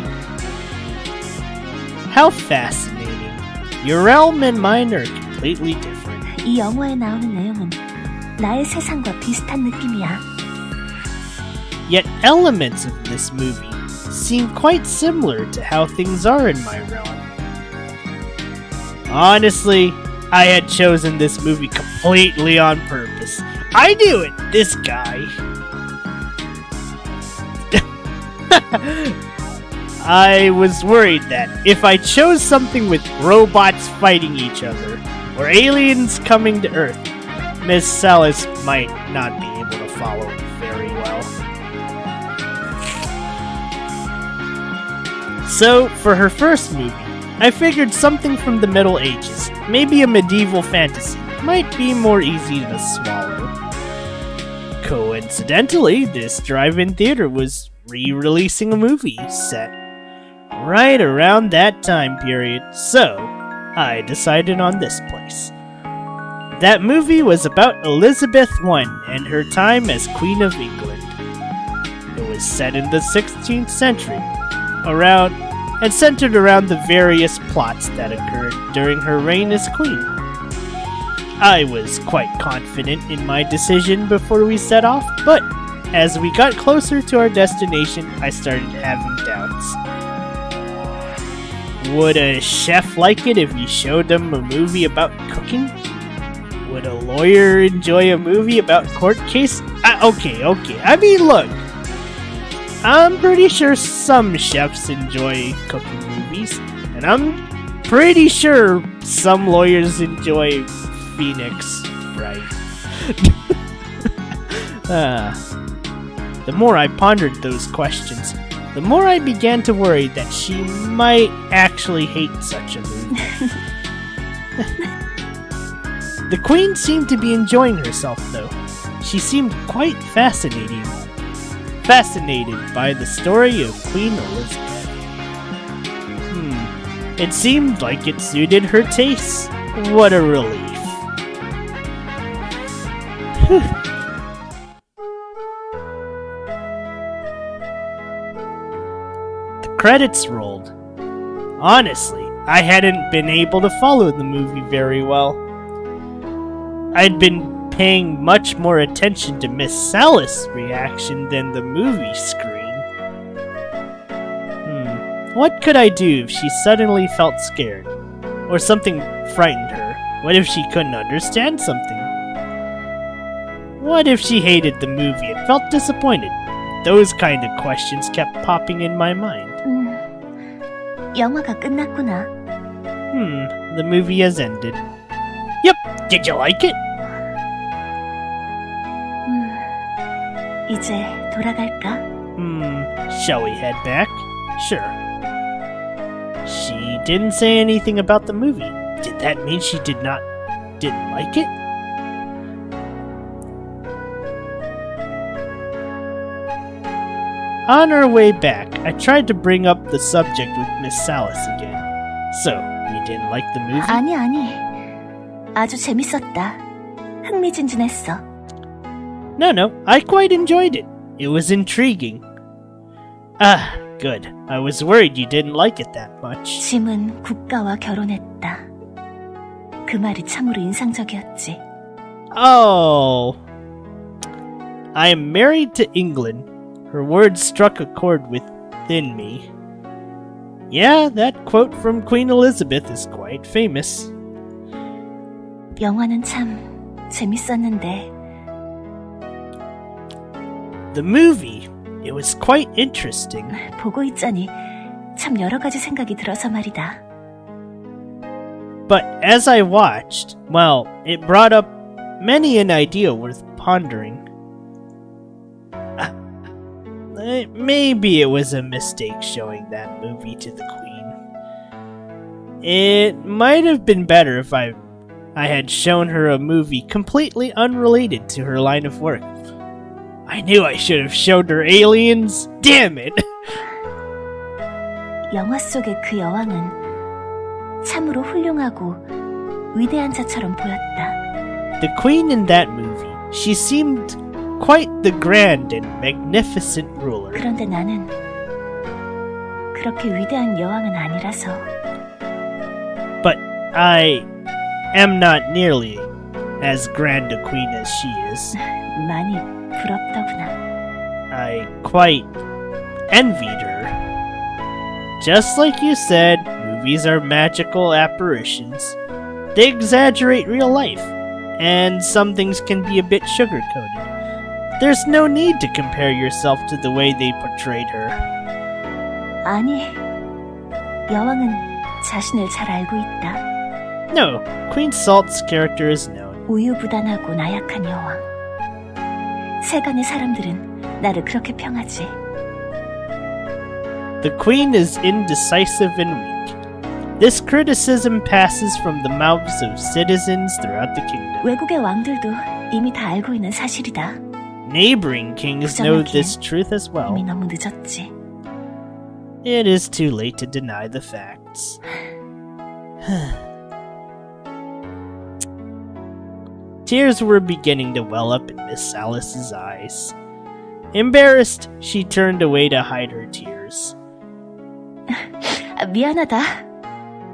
How fascinating. Your realm and mine are completely different. 이 영화에 나오는 내용은 나의 세상과 비슷한 느낌이야. Yet elements of this movie seem quite similar to how things are in my realm. Honestly, I had chosen this movie completely on purpose. I knew it! This guy. I was worried that if I chose something with robots fighting each other, or aliens coming to Earth, Miss Salas might not be able to follow very well. So, for her first movie, I figured something from the Middle Ages, maybe a medieval fantasy, might be more easy to swallow. Coincidentally, this drive-in theater was re-releasing a movie set right around that time period, so I decided on this place. That movie was about Elizabeth I and her time as Queen of England. It was set in the 16th century, and centered around the various plots that occurred during her reign as queen. I was quite confident in my decision before we set off, but as we got closer to our destination, I started having doubts. Would a chef like it if you showed them a movie about cooking? Would a lawyer enjoy a movie about court case? Okay. I mean, look. I'm pretty sure some chefs enjoy cooking movies, and I'm pretty sure some lawyers enjoy Phoenix Wright. The more I pondered those questions, the more I began to worry that she might actually hate such a movie. The Queen seemed to be enjoying herself, though. She seemed quite fascinated by the story of Queen Elizabeth. It seemed like it suited her tastes. What a relief. The credits rolled. Honestly, I hadn't been able to follow the movie very well. I'd been paying much more attention to Miss Salas' reaction than the movie screen. What could I do if she suddenly felt scared? Or something frightened her? What if she couldn't understand something? What if she hated the movie and felt disappointed? Those kind of questions kept popping in my mind. 영화가 끝났구나. The movie has ended. Yep, did you like it? 이제 돌아갈까? Shall we head back? Sure. She didn't say anything about the movie. Did that mean she didn't like it? On our way back, I tried to bring up the subject with Miss Salas again. So, you didn't like the movie? 아니. 아주 재밌었다. 흥미진진했어. No, I quite enjoyed it. It was intriguing. Good. I was worried you didn't like it that much. 짐은 국가와 결혼했다. 그 말이 참으로 인상적이었지. Oh. I am married to England. Her words struck a chord within me. Yeah, that quote from Queen Elizabeth is quite famous. 영화는 참 재밌었는데. the movie, it was quite interesting. 보고 있자니 참 여러 가지 생각이 들어서 말이다. But as I watched, well, it brought up many an idea worth pondering. Maybe it was a mistake showing that movie to the Queen. It might have been better if I had shown her a movie completely unrelated to her line of work. I knew I should have showed her aliens. Damn it! 영화 속의 그 여왕은 참으로 훌륭하고 위대한 자처럼 보였다. The Queen in that movie, she seemed quite the grand and magnificent ruler. 그런데 나는 그렇게 위대한 여왕은 아니라서. But I am not nearly as grand a queen as she is. 많이 부럽더구나. I quite envied her. Just like you said, movies are magical apparitions. They exaggerate real life, and some things can be a bit sugar-coated. There's no need to compare yourself to the way they portrayed her. 아니, 여왕은 자신을 잘 알고 있다. No, Queen Salt's character is known. 우유부단하고 나약한 여왕. 세간의 사람들은 나를 그렇게 평하지. The Queen is indecisive and weak. This criticism passes from the mouths of citizens throughout the kingdom. 외국의 왕들도 이미 다 알고 있는 사실이다. Neighboring kings know this truth as well. 이미 너무 늦었지. It is too late to deny the facts. Tears were beginning to well up in Miss Alice's eyes. Embarrassed, she turned away to hide her tears. 미안하다.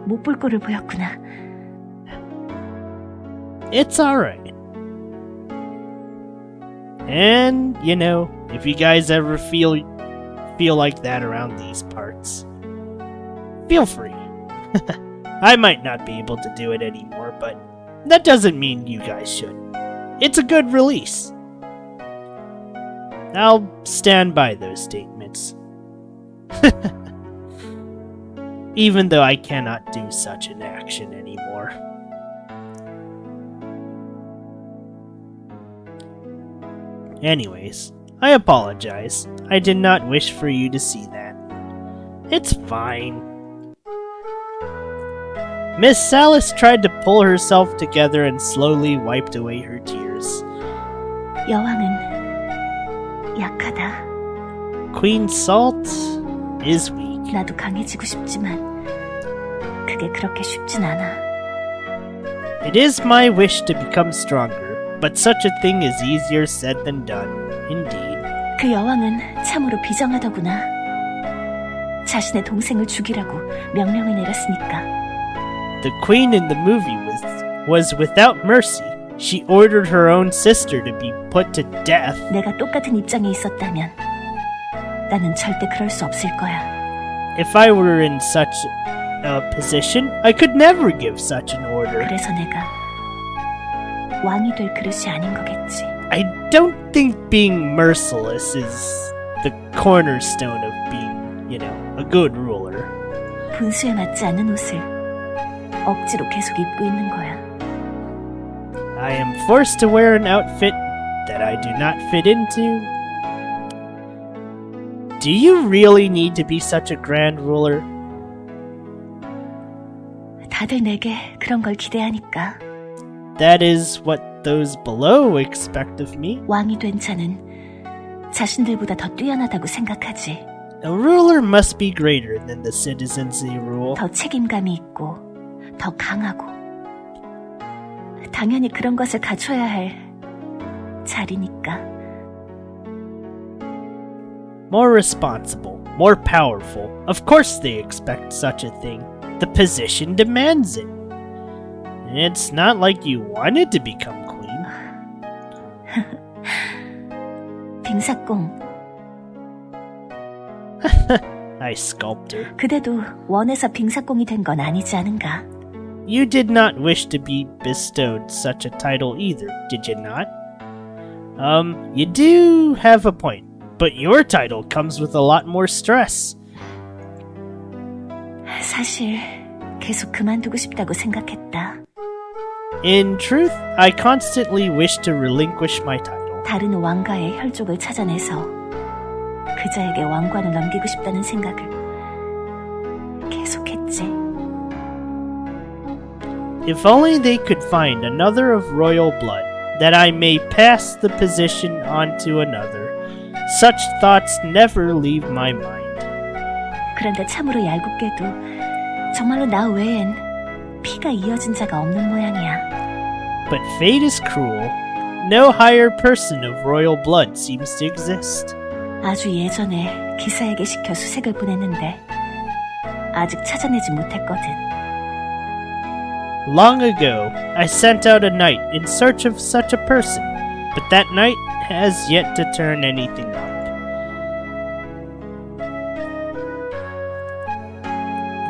못 볼 거를 보였구나. It's alright. And, you know, if you guys ever feel like that around these parts, feel free. I might not be able to do it anymore, but that doesn't mean you guys should. It's a good release. I'll stand by those statements. Even though I cannot do such an action anymore. Anyways, I apologize. I did not wish for you to see that. It's fine. Miss Alice tried to pull herself together and slowly wiped away her tears. 여왕은 약하다. Queen Salt is weak. 나도 강해지고 싶지만 그게 그렇게 쉽진 않아. It is my wish to become stronger, but such a thing is easier said than done, indeed. 그 여왕은 참으로 비정하더구나. 자신의 동생을 죽이라고 명령을 내렸으니까. The queen in the movie was without mercy. She ordered her own sister to be put to death. 내가 똑같은 입장에 있었다면 나는 절대 그럴 수 없을 거야. If I were in such a position, I could never give such an order. 그래서 내가 왕이 될 그릇이 아닌 거겠지. I don't think being merciless is the cornerstone of being, you know, a good ruler. 분수에 맞지 않는 옷을 억지로 계속 입고 있는 거야. I am forced to wear an outfit that I do not fit into. Do you really need to be such a grand ruler? 다들 내게 그런 걸 기대하니까. That is what those below expect of me. 왕이 된 자는 자신들보다 더 뛰어나다고 생각하지. A ruler must be greater than the citizens they rule. 더 책임감이 있고 더 강하고 당연히 그런 것을 갖춰야 할 자리니까. More responsible, more powerful. Of course they expect such a thing. The position demands it. It's not like you wanted to become queen. 빙사꽁. I sculpted her. 그대도 원해서 빙사꽁이 된 건 아니지 않은가? You did not wish to be bestowed such a title either, did you not? You do have a point. But your title comes with a lot more stress. 사실 계속 그만두고 싶다고 생각했다. In truth, I constantly wish to relinquish my title. 다른 왕가의 혈족을 찾아내서 그자에게 왕관을 넘기고 싶다는 생각을 계속했지. If only they could find another of royal blood, that I may pass the position on to another. Such thoughts never leave my mind. 그런데 참으로 얄궂게도 정말로 나 외엔 피가 이어진 자가 없는 모양이야. But fate is cruel. No higher person of royal blood seems to exist. 아주 예전에 기사에게 시켜 수색을 보냈는데 아직 찾아내지 못했거든. Long ago, I sent out a knight in search of such a person, but that knight has yet to turn anything up.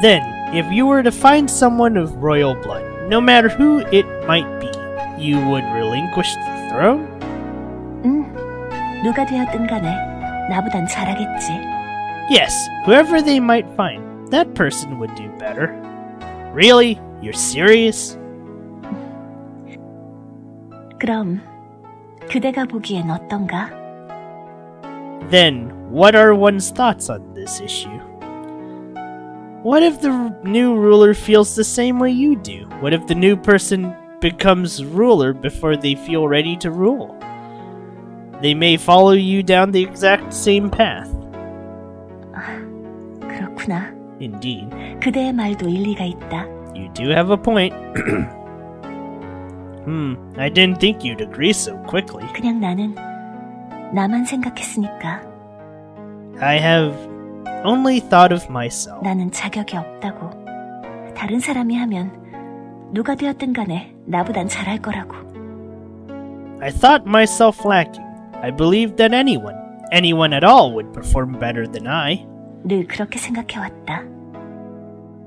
Then, if you were to find someone of royal blood, no matter who it might be, you would relinquish the throne? 누가 되었든 간에 나보단 잘하겠지. Yes, whoever they might find, that person would do better. Really? You're serious? 그럼 그대가 보기엔 어떤가? Then, what are one's thoughts on this issue? What if the new ruler feels the same way you do? What if the new person becomes ruler before they feel ready to rule? They may follow you down the exact same path. 그렇구나. Indeed. 그대의 말도 일리가 있다. You do have a point. I didn't think you'd agree so quickly. 그냥 나는 나만 생각했으니까. I have only thought of myself. 나는 자격이 없다고. 다른 사람이 하면 누가 되었든 간에 나보단 잘할 거라고. I thought myself lacking. I believed that anyone at all would perform better than I. 늘 그렇게 생각해왔다.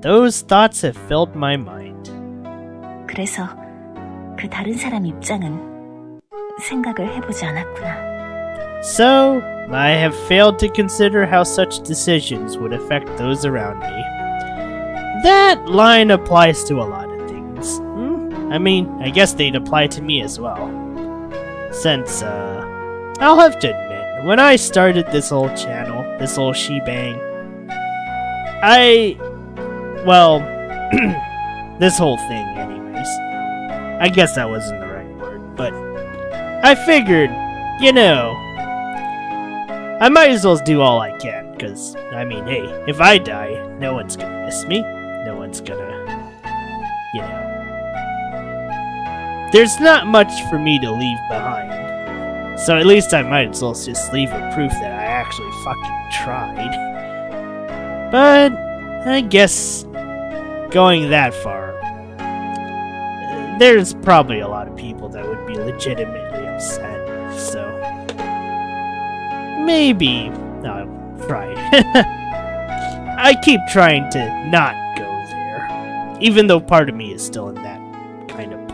Those thoughts have filled my mind. 그래서 그 다른 사람 입장은 생각을 해보지 않았구나. So, I have failed to consider how such decisions would affect those around me. That line applies to a lot of things. I mean, I guess they'd apply to me as well. Since, I'll have to admit, when I started this whole channel, this whole shebang, well, this whole thing anyways. I guess that wasn't the right word, but I figured, I might as well do all I can, because, I mean, hey, if I die, no one's gonna miss me. No one's gonna, There's not much for me to leave behind. So at least I might as well just leave a proof that I actually fucking tried. But I guess going that far, there's probably a lot of people that would be legitimately upset, so maybe I'll try. I keep trying to not go there, even though part of me is still in that kind of point.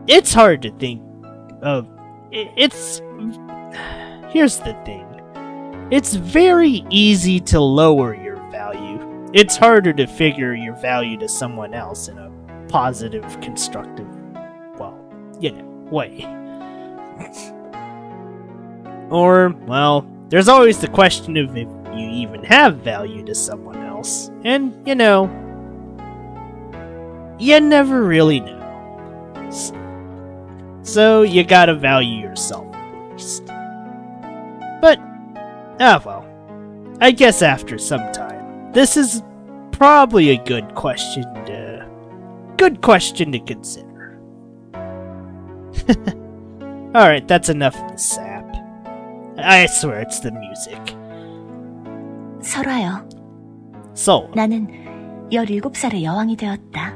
It's hard to think of. Here's the thing. It's very easy to lower your value. It's harder to figure your value to someone else in a positive, constructive, way. Or, there's always the question of if you even have value to someone else. And, you never really know. So, you gotta value yourself at least. But, I guess after some time, this is probably a good question to consider. Alright, that's enough of the sap. I swear it's the music. 설화요. So, 나는 17살에 여왕이 되었다.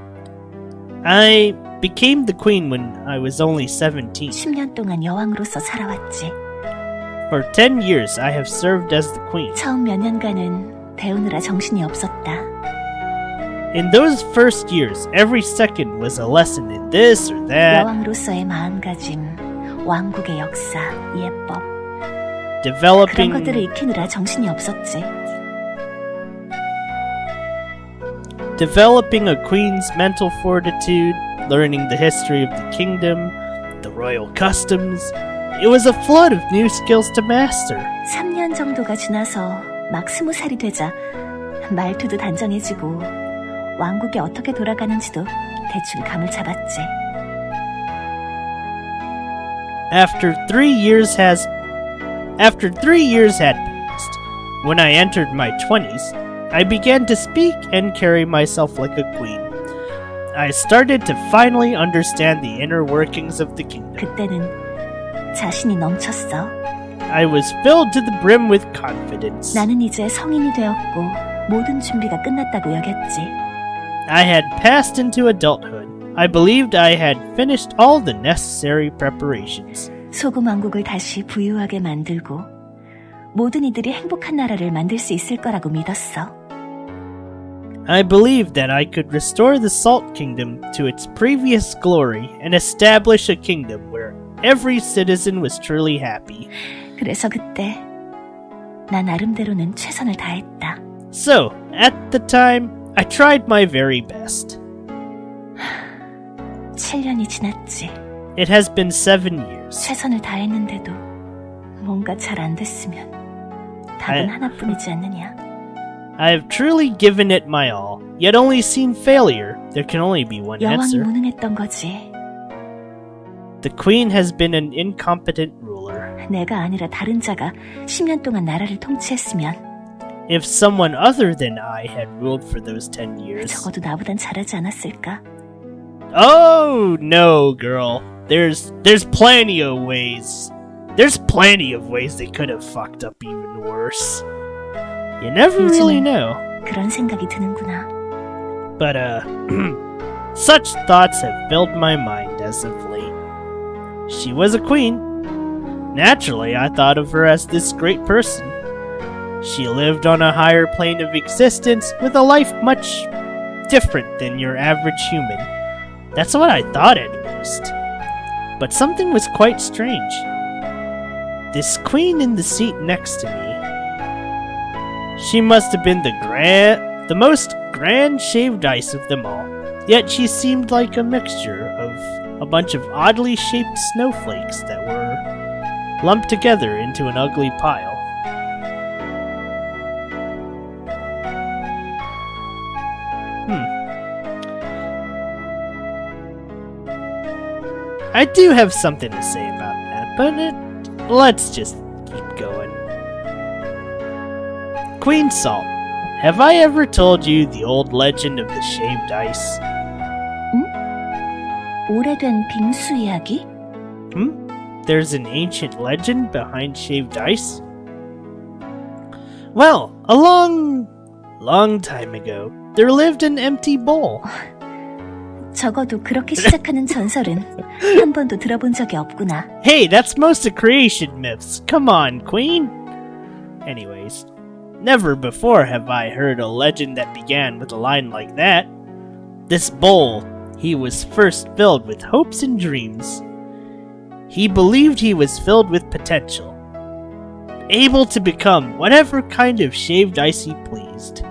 I became the queen when I was only 17. 10년 동안 여왕으로서 살아왔지. For 10 years, I have served as the queen. 처음 몇 년간은 배우느라 정신이 없었다. In those first years, every second was a lesson in this or that. 여왕으로서의 마음가짐, 왕국의 역사, 예법 그런 developing 것들을 익히느라 정신이 없었지. developing a queen's mental fortitude, learning the history of the kingdom, the royal customs. It was a flood of new skills to master. 3년 정도가 지나서 막 20살이 되자 말투도 단정해지고 왕국이 어떻게 돌아가는지도 대충 감을 잡았지. After 3 years had passed, when I entered my 20s, I began to speak and carry myself like a queen. I started to finally understand the inner workings of the kingdom. 그때는 자신이 넘쳤어. I was filled to the brim with confidence. 나는 이제 성인이 되었고 모든 준비가 끝났다고 여겼지. I had passed into adulthood. I believed I had finished all the necessary preparations. 소금 왕국을 다시 부유하게 만들고 모든 이들이 행복한 나라를 만들 수 있을 거라고 믿었어. I believed that I could restore the Salt Kingdom to its previous glory and establish a kingdom where every citizen was truly happy. 그래서 그때 나 나름대로는 최선을 다했다. So, at the time, I tried my very best. 7년이 지났지. It has been 7 years. 최선을 다했는데도 뭔가 잘 안 됐으면 답은 하나뿐이지 않느냐. I have truly given it my all, yet only seen failure. There can only be one 여왕이 answer. 무능했던 거지. The queen has been an incompetent ruler. 내가 아니라 다른 자가 10년 동안 나라를 통치했으면 If someone other than I had ruled for those 10 years. 적어도 나보단 잘하지 않았을까? Oh, no, girl. There's plenty of ways. There's plenty of ways they could have fucked up even worse. You never really know. 그런 생각이 드는구나. But, such thoughts have filled my mind as of late. She was a queen. Naturally, I thought of her as this great person. She lived on a higher plane of existence with a life much different than your average human. That's what I thought at least. But something was quite strange. This queen in the seat next to me. She must have been the most grand shaved ice of them all. Yet she seemed like a mixture of a bunch of oddly shaped snowflakes that were lumped together into an ugly pile. I do have something to say about that, but let's just keep going. Queen Salt, have I ever told you the old legend of the shaved ice? 오래된 빙수 이야기? There's an ancient legend behind shaved ice? Well, a long time ago, there lived an empty bowl. 적어도 그렇게 시작하는 전설은 한 번도 들어본 적이 없구나. Hey, that's most of creation myths. Come on, Queen. Anyways, never before have I heard a legend that began with a line like that. This bowl, he was first filled with hopes and dreams. He believed he was filled with potential, able to become whatever kind of shaved ice he pleased.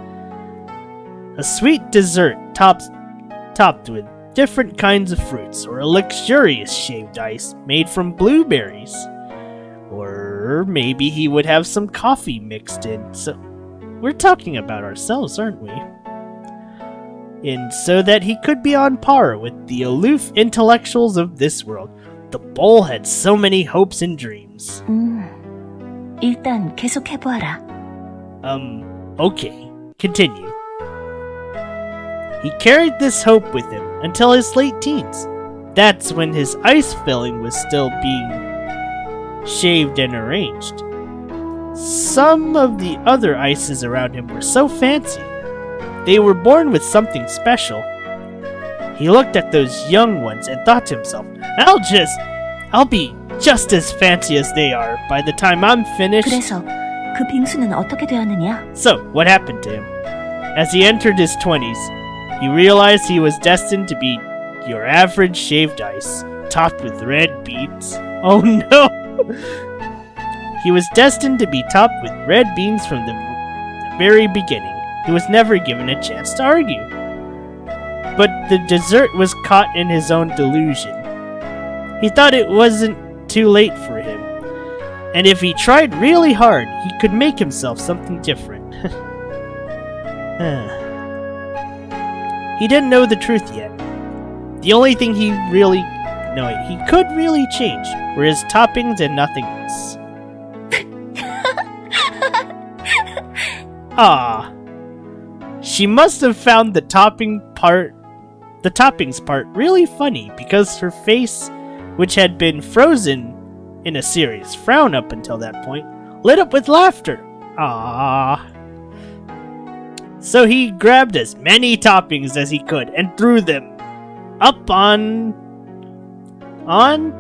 A sweet dessert topped with different kinds of fruits, or a luxurious shaved ice made from blueberries. Or maybe he would have some coffee mixed in. So we're talking about ourselves, aren't we? And so that he could be on par with the aloof intellectuals of this world. The bowl had so many hopes and dreams. 일단 계속 해보아라. Okay. Continue. He carried this hope with him until his late teens. That's when his ice filling was still being shaved and arranged. Some of the other ices around him were so fancy. They were born with something special. He looked at those young ones and thought to himself, I'll be just as fancy as they are by the time I'm finished. 그래서 그 빙수는 어떻게 되었느냐? So, what happened to him? As he entered his 20s, he realized he was destined to be your average shaved ice, topped with red beets, Oh no! He was destined to be topped with red beans from the very beginning. He was never given a chance to argue. But the dessert was caught in his own delusion. He thought it wasn't too late for him, and if he tried really hard, he could make himself something different. He didn't know the truth yet. The only thing he could really change were his toppings and nothing else. Ah, she must have found the toppings part really funny because her face, which had been frozen in a serious frown up until that point, lit up with laughter. Ah. So he grabbed as many toppings as he could and threw them up on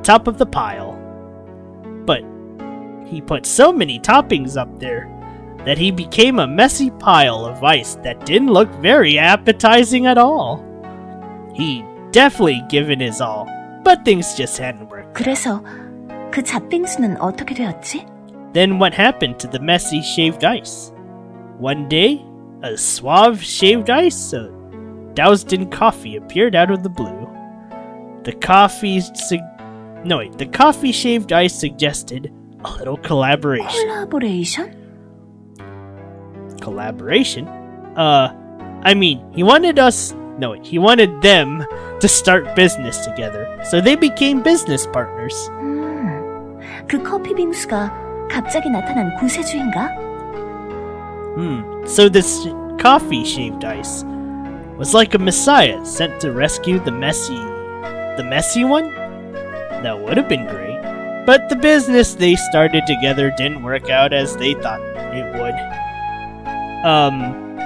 top of the pile. But he put so many toppings up there that he became a messy pile of ice that didn't look very appetizing at all. He definitely given his all, but things just hadn't worked. 그래서 그 잡빙수는 어떻게 되었지? Then what happened to the messy shaved ice? One day, a suave shaved ice doused in coffee appeared out of the blue. The coffee shaved ice suggested a little collaboration. 콜라보레이션? Collaboration? He wanted them to start business together, so they became business partners. 그 커피 빙수가 갑자기 나타난 구세주인가? So this coffee shaved ice was like a messiah sent to rescue the messy one? That would have been great. But the business they started together didn't work out as they thought it would.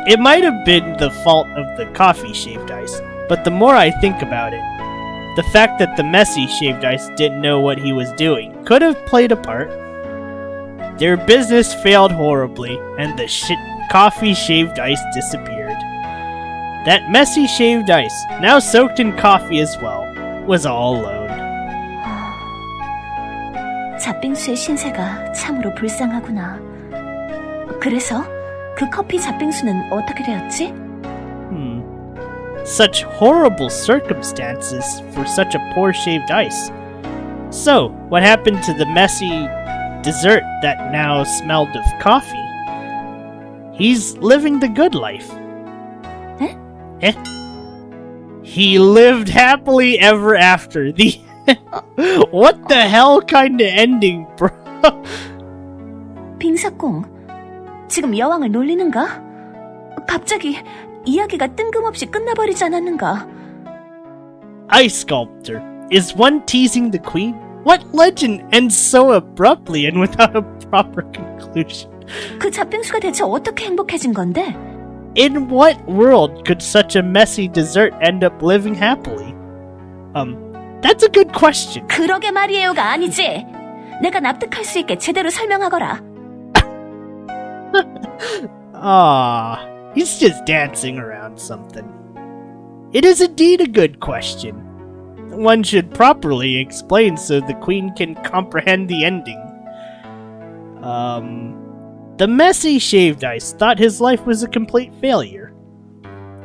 It might have been the fault of the coffee shaved ice, but the more I think about it, the fact that the messy shaved ice didn't know what he was doing could have played a part. Their business failed horribly, and the coffee shaved ice disappeared. That messy shaved ice, now soaked in coffee as well, was all alone. 잡빙수의 신세가 참으로 불쌍하구나. 그래서 그 커피 잡빙수는 어떻게 되었지? Such horrible circumstances for such a poor shaved ice. So, what happened to the messy dessert that now smelled of coffee? He's living the good life. He lived happily ever after. What the hell kind of ending, bro? 빙사공, 지금 여왕을 놀리는가? 갑자기 이야기가 뜬금없이 끝나버리지 않았는가? Ice sculptor, is one teasing the queen? What legend ends so abruptly and without a proper conclusion? 그 잡빙수가 대체 어떻게 행복해진 건데? In what world could such a messy dessert end up living happily? That's a good question. 그러게 말이에요가 아니지. 내가 납득할 수 있게 제대로 설명하거라. He's just dancing around something. It is indeed a good question. One should properly explain so the queen can comprehend the ending. The messy shaved ice thought his life was a complete failure.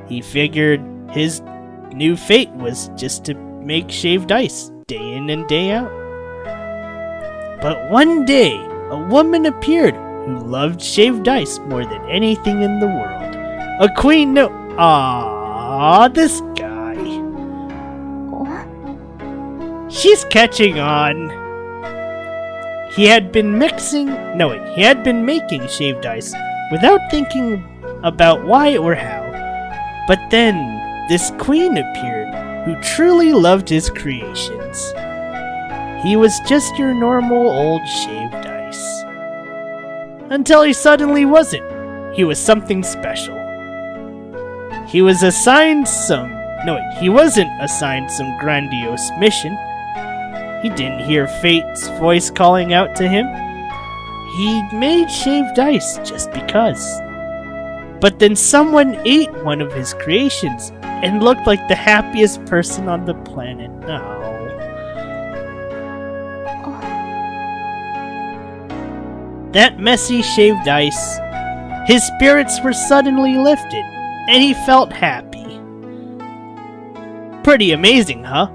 He figured his new fate was just to make shaved ice day in and day out. But one day, a woman appeared who loved shaved ice more than anything in the world. A queen this guy. She's catching on. He had been making shaved ice without thinking about why or how. But then, this queen appeared who truly loved his creations. He was just your normal old shaved ice. Until he suddenly wasn't. He was something special. He wasn't assigned some grandiose mission. He didn't hear fate's voice calling out to him. He made shaved ice just because. But then someone ate one of his creations and looked like the happiest person on the planet. Oh. that messy shaved ice, his spirits were suddenly lifted, and he felt happy. Pretty amazing, huh?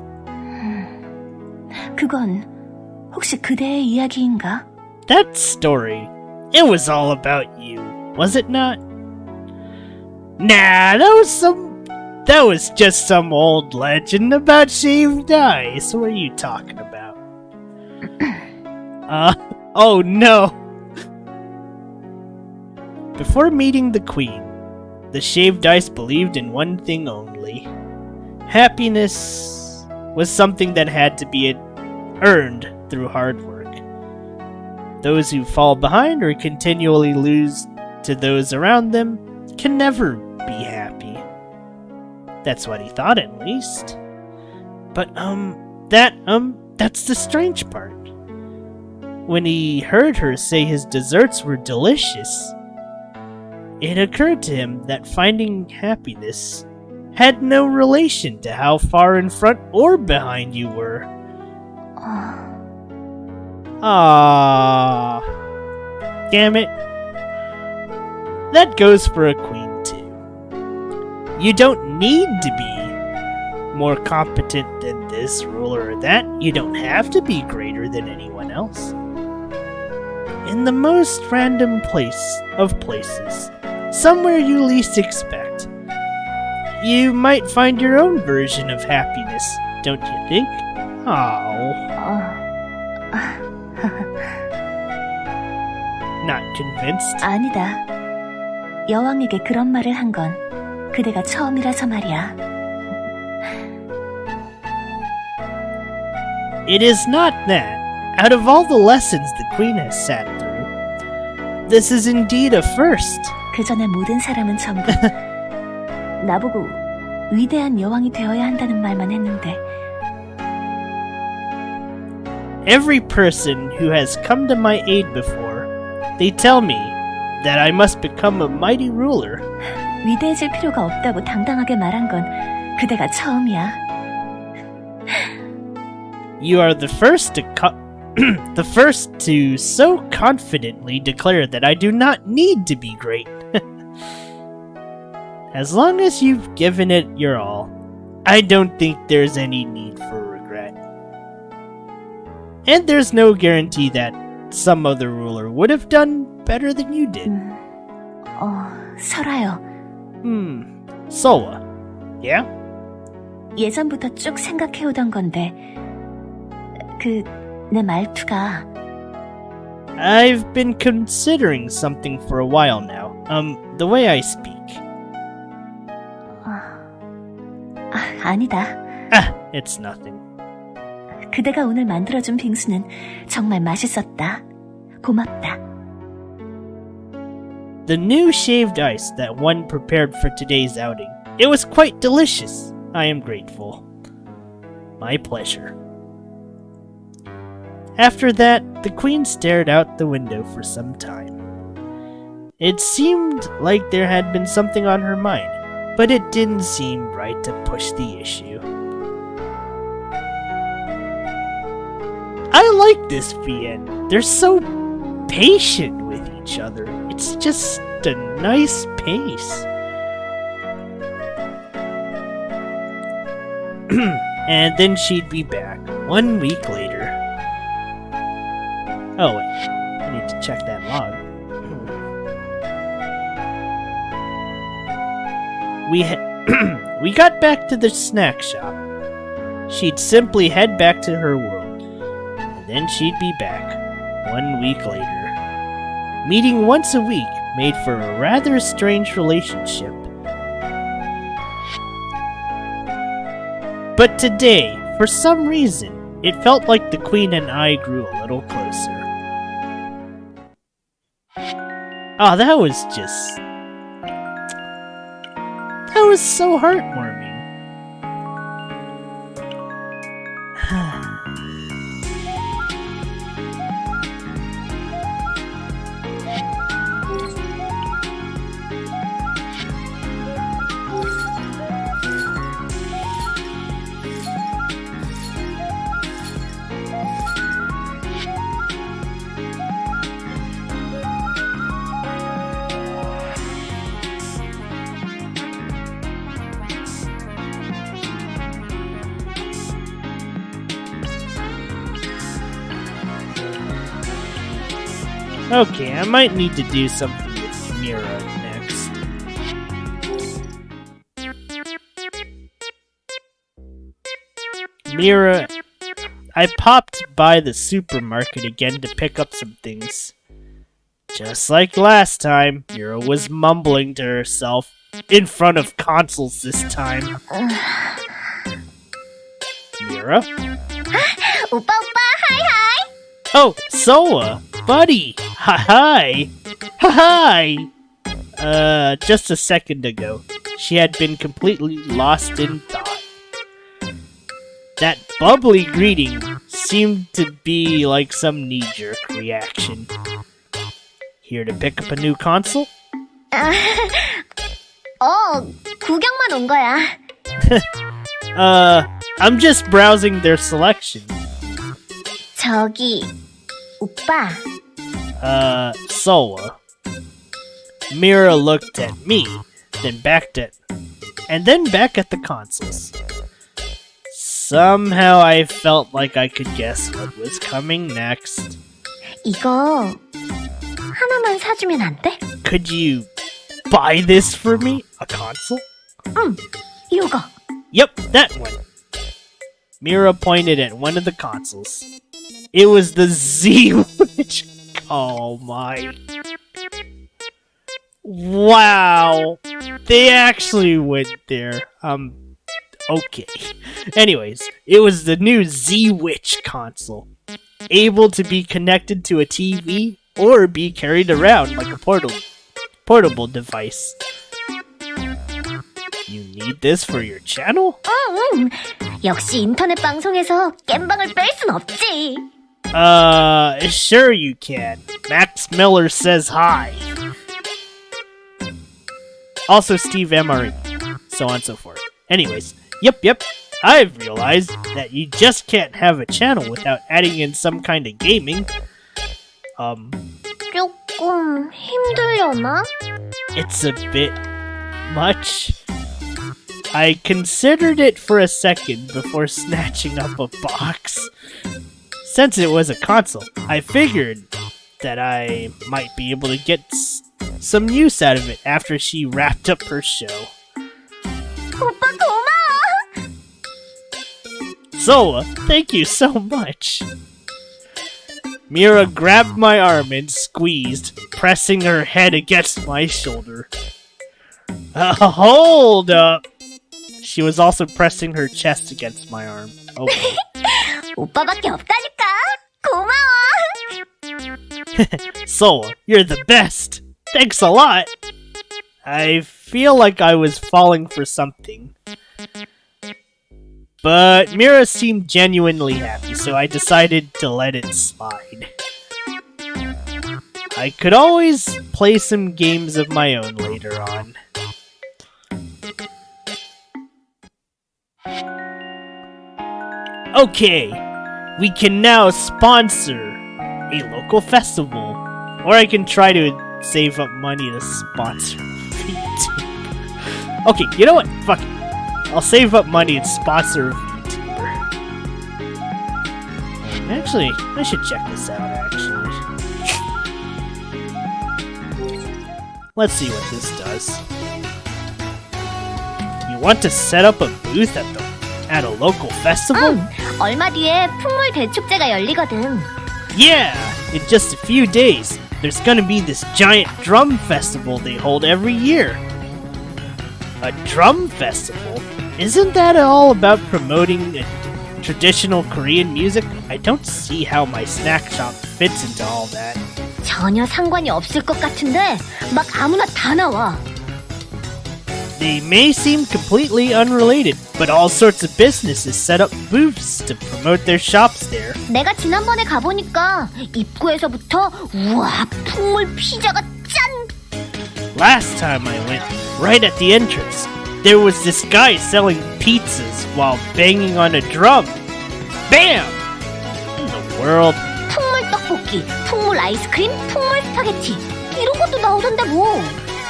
그건 혹시 그대의 이야기인가? That story, it was all about you, was it not? Nah, that was just some old legend about shaved ice. What are you talking about? Oh no. Before meeting the queen, the shaved ice believed in one thing only. Happiness was something that had to be earned through hard work. Those who fall behind or continually lose to those around them can never be happy. That's what he thought, at least. But, that's the strange part. When he heard her say his desserts were delicious, it occurred to him that finding happiness had no relation to how far in front or behind you were. Ah, damn it. That goes for a queen too. You don't need to be more competent than this ruler or that. You don't have to be greater than anyone else. In the most random place of places, somewhere you least expect, you might find your own version of happiness, don't you think? Oh. Not convinced? 아니다. 여왕에게 그런 말을 한 건 그대가 처음이라서 말이야. It is not that. Out of all the lessons the queen has sat through, this is indeed a first. 그 전에 모든 사람은 전부 나보고 위대한 여왕이 되어야 한다는 말만 했는데. Every person who has come to my aid before, they tell me that I must become a mighty ruler. 위대해질 필요가 없다고 당당하게 말한 건 그대가 처음이야. You are the first to so confidently declare that I do not need to be great. As long as you've given it your all, I don't think there's any need for regret. And there's no guarantee that some other ruler would have done better than you did. 설아요. Sola. Yeah? 예전부터 쭉 생각해오던 건데 내 말투가 I've been considering something for a while now. The way I speak. 아니다. It's nothing. 그대가 오늘 만들어준 빙수는 정말 맛있었다. 고맙다. The new shaved ice that one prepared for today's outing. It was quite delicious. I am grateful. My pleasure. After that, the queen stared out the window for some time. It seemed like there had been something on her mind, but it didn't seem right to push the issue. I like this VN. They're so patient with each other. It's just a nice pace. And then she'd be back 1 week later. Oh wait, I need to check that log. We got back to the snack shop. She'd simply head back to her world, and then she'd be back 1 week later. Meeting once a week made for a rather strange relationship. But today, for some reason, it felt like the queen and I grew a little closer. Oh, that was so heartwarming. Okay, I might need to do something with Mira next. Mira, I popped by the supermarket again to pick up some things. Just like last time, Mira was mumbling to herself in front of consoles this time. Mira? 오빠, hi. Oh, Soa! Buddy! Hi! Hi! Just a second ago, she had been completely lost in thought. That bubbly greeting seemed to be like some knee-jerk reaction. Here to pick up a new console? 구경만 온 거야. I'm just browsing their selection. 저기, 오빠. Soa. Mira looked at me, then back at the consoles. Somehow I felt like I could guess what was coming next. 이거 하나만 사주면 안 돼? Could you buy this for me? A console? 응, 이거. Yep, that one. Mira pointed at one of the consoles. It was the Z-Witch. Oh my. Wow. They actually went there. Okay. Anyways, it was the new Z-Witch console. Able to be connected to a TV or be carried around like a portable device. You need this for your channel? 응. 역시 인터넷 방송에서 겜방을 뺄 순 없지. Sure you can. Max Miller says hi. Also Steve Emery. So on and so forth. Anyways, yep. I've realized that you just can't have a channel without adding in some kind of gaming. 조금 힘들려나? It's a bit much. I considered it for a second before snatching up a box. Since it was a console, I figured that I might be able to get some use out of it after she wrapped up her show. 오빠 고마워. Soa, thank you so much. Mira grabbed my arm and squeezed, pressing her head against my shoulder. Hold up! She was also pressing her chest against my arm. Oh boy. 오빠밖에 없다니까. 고마워. Soa, you're the best! Thanks a lot! I feel like I was falling for something. But Mira seemed genuinely happy, so I decided to let it slide. I could always play some games of my own later on. Okay, we can now sponsor a local festival. Or I can try to save up money to sponsor VTuber. Okay, you know what? Fuck it. I'll save up money and sponsor a VTuber. Actually, I should check this out, actually. Let's see what this does. You want to set up a booth at a local festival? 얼마 뒤에 풍물 대축제가 열리거든. Yeah! In just a few days, there's gonna be this giant drum festival they hold every year. A drum festival? Isn't that all about promoting traditional Korean music? I don't see how my snack shop fits into all that. 전혀 상관이 없을 것 같은데 막 아무나 다 나와. They may seem completely unrelated, but all sorts of businesses set up booths to promote their shops there. 내가 지난번에 가보니까 입구에서부터 우와 풍물 피자가 짠! Last time I went, right at the entrance, there was this guy selling pizzas while banging on a drum. Bam! In the world. 풍물 떡볶이, 풍물 아이스크림, 풍물 스파게티 이런 것도 나오던데 뭐.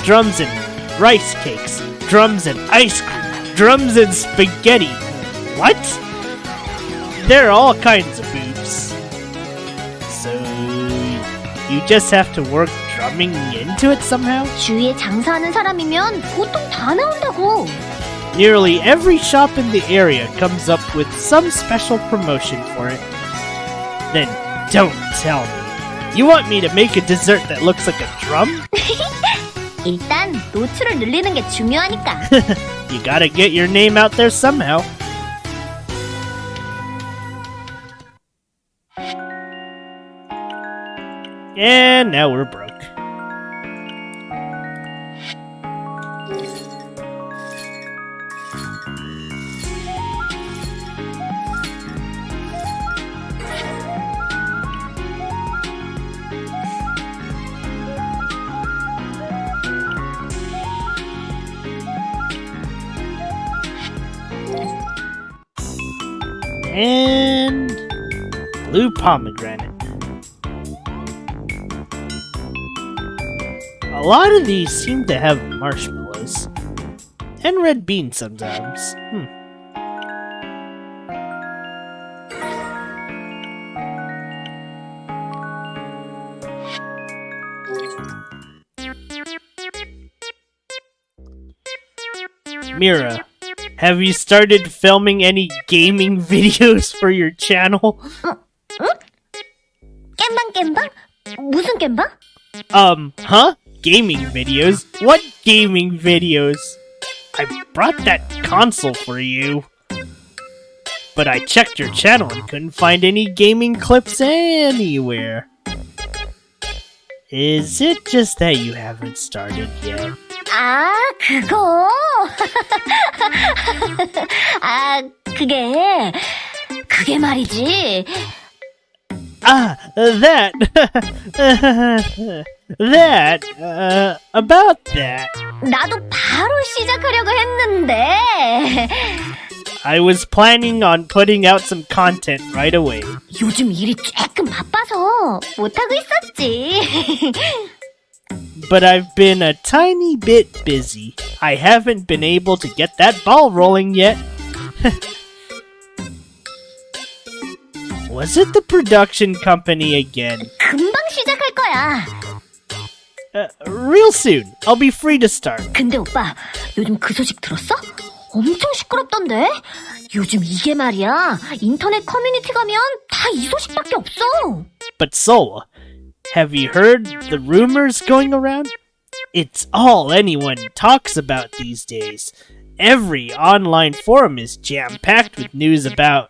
Drums and rice cakes, drums and ice cream, drums and spaghetti. What? There are all kinds of boobs. So, You just have to work drumming into it somehow? 주위에 장사하는 사람이면 보통 다 나온다고. Nearly every shop in the area comes up with some special promotion for it. Then don't tell me. You want me to make a dessert that looks like a drum? 일단 노출을 늘리는 게 중요하니까. You gotta get your name out there somehow. And now we're broke. And blue pomegranate. A lot of these seem to have marshmallows. And red beans sometimes. Mira, have you started filming any gaming videos for your channel? 겜방? 무슨 겜방? Huh? Gaming videos? What gaming videos? I brought that console for you. But I checked your channel and couldn't find any gaming clips anywhere. Is it just that you haven't started yet? 아, 그거? 아, 그게 말이지. Ah, that. About that. 나도 바로 시작하려고 했는데. I was planning on putting out some content right away. 요즘 일이 조금 바빠서 못하고 있었지. But I've been a tiny bit busy. I haven't been able to get that ball rolling yet. Was it the production company again? 금방 시작할 거야. Real soon. I'll be free to start. 근데 오빠, 요즘 그 소식 들었어? 엄청 시끄럽던데? 요즘 이게 말이야. 인터넷 커뮤니티 가면 다 이 소식밖에 없어. But Sola, have you heard the rumors going around? It's all anyone talks about these days. Every online forum is jam-packed with news about...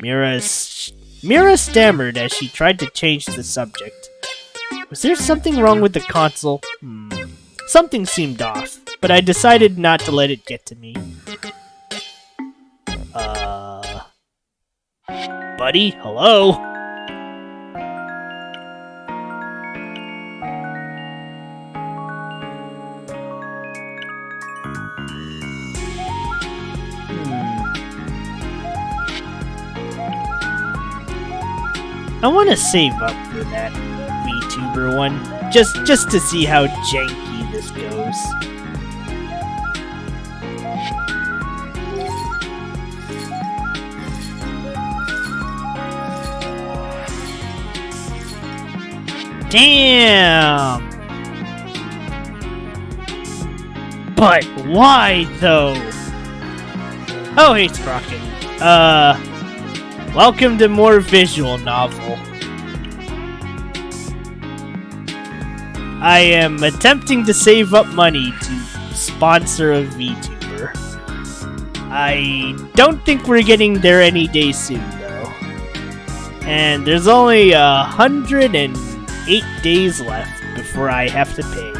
Mira stammered as she tried to change the subject. Was there something wrong with the console? Something seemed off, but I decided not to let it get to me. Buddy, hello? I want to save up for that VTuber one, just to see how janky this goes. Damn! But why though? Oh, hey Sprocket. Welcome to more visual novel. I am attempting to save up money to sponsor a VTuber. I don't think we're getting there any day soon, though. And there's only 108 days left before I have to pay.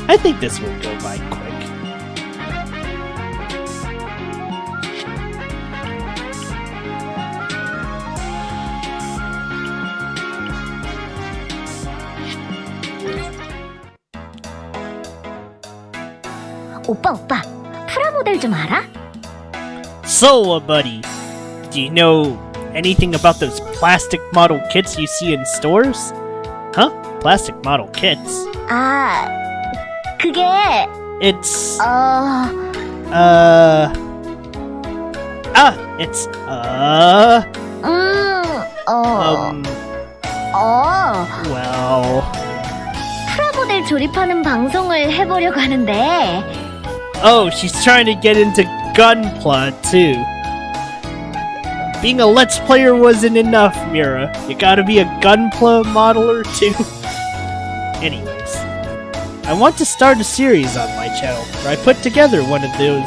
I think this will go by quick. 오빠, 프라모델 좀 알아? So, buddy, do you know anything about those plastic model kits you see in stores? Huh? Plastic model kits? 아, 그게 It's... it's... well... 프라모델 조립하는 방송을 해보려고 하는데. Oh, she's trying to get into Gunpla, too. Being a Let's Player wasn't enough, Mira. You gotta be a Gunpla modeler, too. Anyways, I want to start a series on my channel where I put together one of those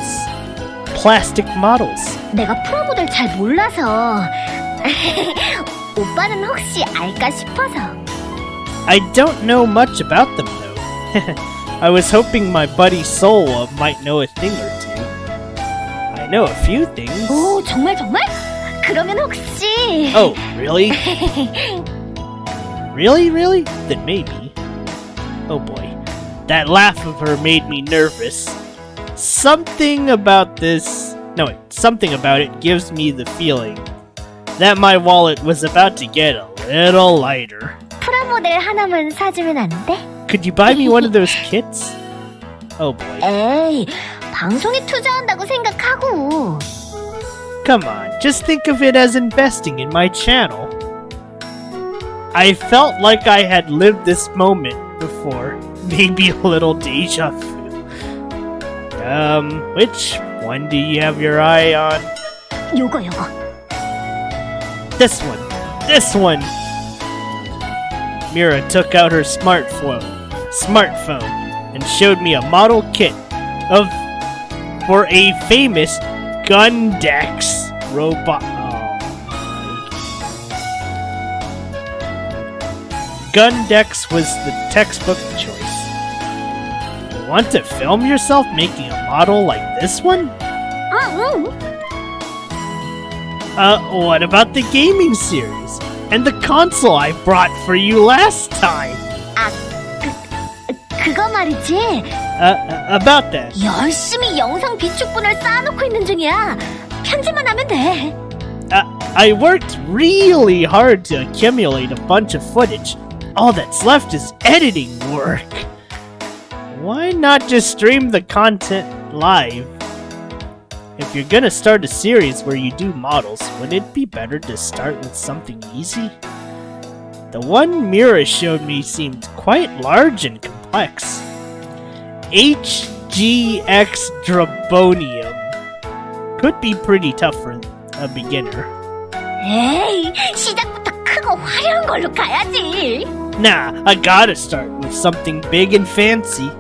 plastic models. 내가 프라모델 잘 몰라서. 오빠는 혹시 알까 싶어서. I don't know much about them, though. I was hoping my buddy Sola might know a thing or two. I know a few things. 오, 정말? 그러면 혹시... Oh, really? Really? Then maybe. Oh boy. That laugh of her made me nervous. Something about it gives me the feeling that my wallet was about to get a little lighter. 프라모델 하나만 사주면 안 돼? Could you buy me one of those kits? Oh boy. 에이, 방송에 투자한다고 생각하고. Come on, just think of it as investing in my channel. I felt like I had lived this moment before. Maybe a little deja vu. Which one do you have your eye on? 요거. This one! Mira took out her smartphone and showed me a model kit for a famous Gundex robot. Gundex was the textbook choice. You want to film yourself making a model like this one? What about the gaming series? And the console I brought for you last time? 그거 말이지? About that. 열심히 영상 비축분을 쌓아놓고 있는 중이야. 편집만 하면 돼. I worked really hard to accumulate a bunch of footage. All that's left is editing work. Why not just stream the content live? If you're gonna start a series where you do models, wouldn't it be better to start with something easy? The one Mira showed me seemed quite large and complex. HGX Drabonium. Could be pretty tough for a beginner. 에이, 시작부터 크고 화려한 걸로 가야지. Nah, I gotta start with something big and fancy.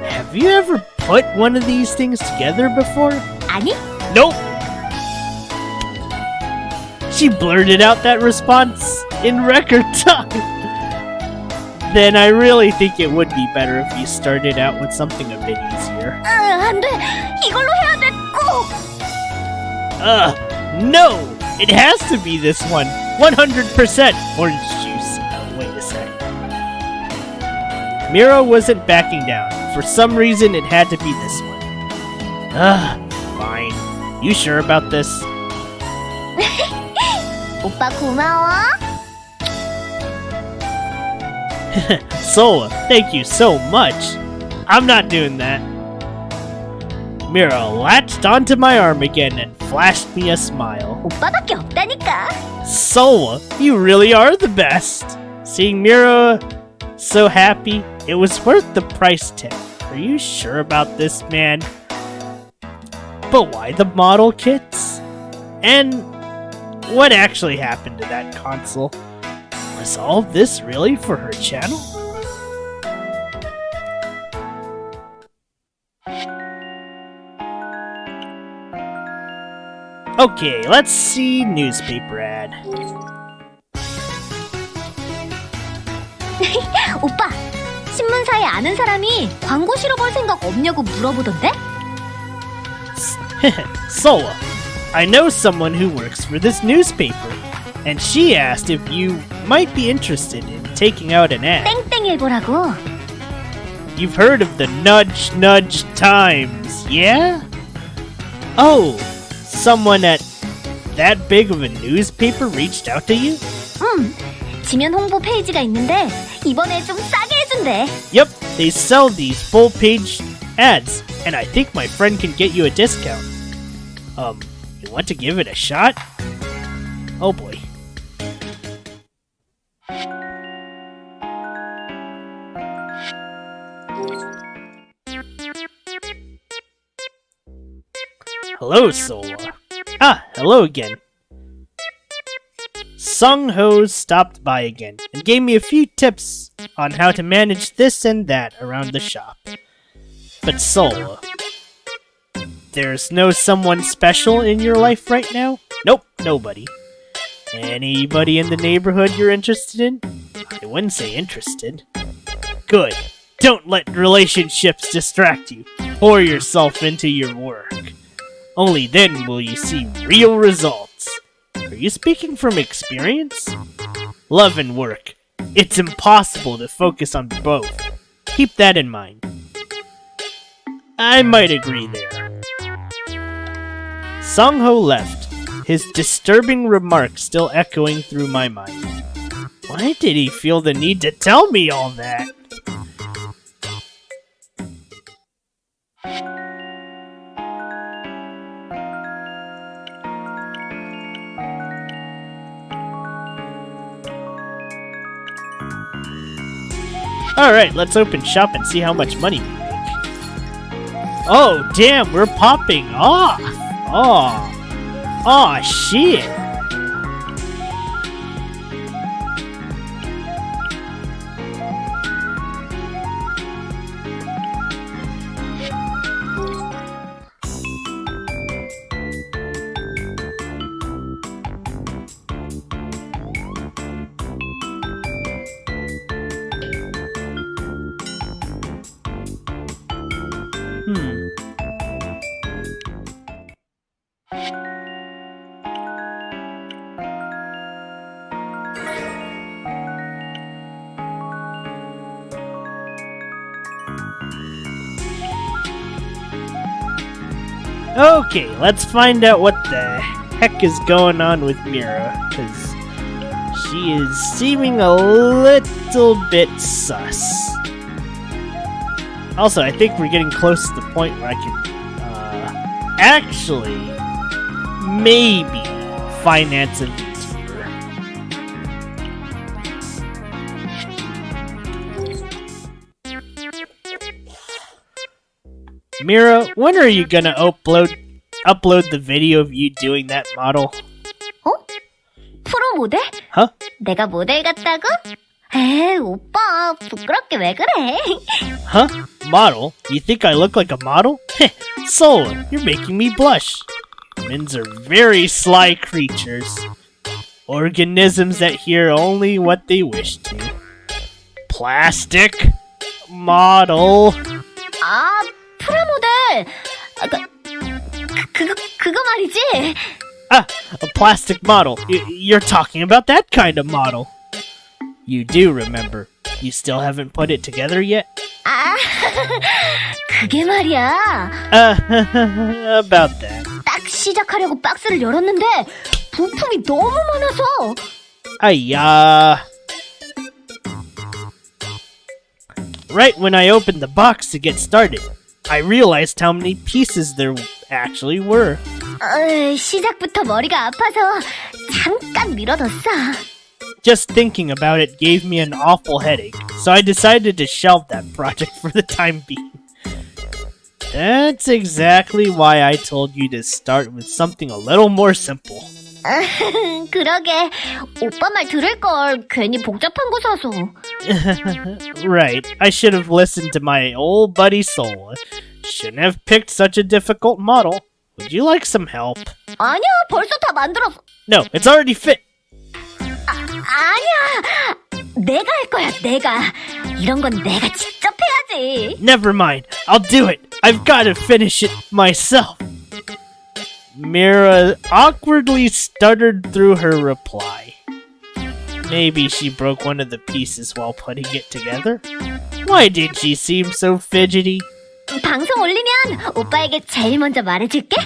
Have you ever put one of these things together before? 아니? Nope! She blurted out that response in record time. Then I really think it would be better if you started out with something a bit easier. 안 돼. 이걸로 해야 돼, 꼭. No! It has to be this one. 100% orange juice. Wait a sec. Mira wasn't backing down. For some reason, it had to be this one. Fine. You sure about this? 오빠 고마워. Sola, thank you so much. I'm not doing that. Mira latched onto my arm again and flashed me a smile. 오빠밖에 없다니까. Sola, you really are the best. Seeing Mira so happy, it was worth the price tag. Are you sure about this, man? But why the model kits? And what actually happened to that console? Was all this really for her channel? Okay, let's see newspaper ad. 오빠, 신문사에 아는 사람이 광고 실어볼 생각 없냐고 물어보던데? Sola, I know someone who works for this newspaper, and she asked if you might be interested in taking out an ad. 땡땡일보라고. You've heard of the Nudge Nudge Times, yeah? Oh, someone at that big of a newspaper reached out to you? 지면 홍보 페이지가 있는데 이번에 좀 싸게 해준대. Yep, They sell these full-page ads, and I think my friend can get you a discount. You want to give it a shot? Oh boy. Hello, Sola. Ah, hello again. Sung-ho stopped by again and gave me a few tips on how to manage this and that around the shop. But Sola, there's no someone special in your life right now? Nope, nobody. Anybody in the neighborhood you're interested in? I wouldn't say interested. Good. Don't let relationships distract you. Pour yourself into your work. Only then will you see real results. Are you speaking from experience? Love and work. It's impossible to focus on both. Keep that in mind. I might agree there. Sung-ho left, his disturbing remarks still echoing through my mind. Why did he feel the need to tell me all that? Alright, let's open shop and see how much money we make. Oh, damn, we're popping off! Oh, shit! Okay, let's find out what the heck is going on with Mira, because she is seeming a little bit sus. Also, I think we're getting close to the point where I can, actually, maybe finance a VTuber. Mira, when are you gonna upload the video of you doing that model? 어? 프로 모델? Huh? 내가 모델 같다고? 에이, 오빠, 부끄럽게 왜 그래? Huh? Model? You think I look like a model? Heh, Sola, you're making me blush. Humans are very sly creatures. Organisms that hear only what they wish to. Plastic model. 아, 프라모델! 그거 말이지? Ah, a plastic model. You're talking about that kind of model. You do remember. You still haven't put it together yet? 아, 그게 말이야. About that. 딱 시작하려고 박스를 열었는데 부품이 너무 많아서. Right when I opened the box to get started, I realized how many pieces there actually were. 시작부터 머리가 아파서 잠깐 미뤄뒀어. Just thinking about it gave me an awful headache, so I decided to shelve that project for the time being. That's exactly why I told you to start with something a little more simple. 그러게, 오빠 말 들을걸. 괜히 복잡한 거 사서. Right, I should have listened to my old buddy Sola. Shouldn't have picked such a difficult model. Would you like some help? 아니야, 벌써 다 만들었어. No, it's already fit. 아니야, 내가 할 거야, 내가. 이런 건 내가 직접 해야지. Never mind, I'll do it. I've got to finish it myself. Mira awkwardly stuttered through her reply. Maybe she broke one of the pieces while putting it together? Why did she seem so fidgety? 방송 올리면 오빠에게 제일 먼저 말해줄게.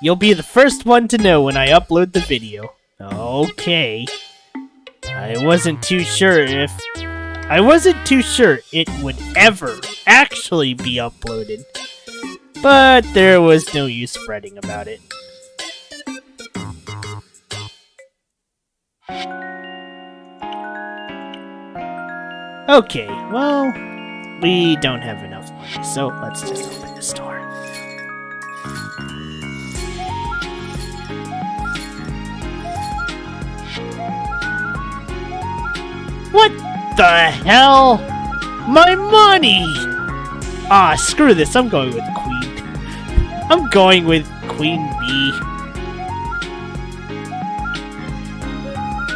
You'll be the first one to know when I upload the video. Okay. I wasn't too sure if I wasn't too sure it would ever actually be uploaded, but there was no use fretting about it. Okay, well, we don't have enough money, so let's just open the store. What the hell? My money! Ah, screw this, I'm going with Queen. I'm going with Queen Bee.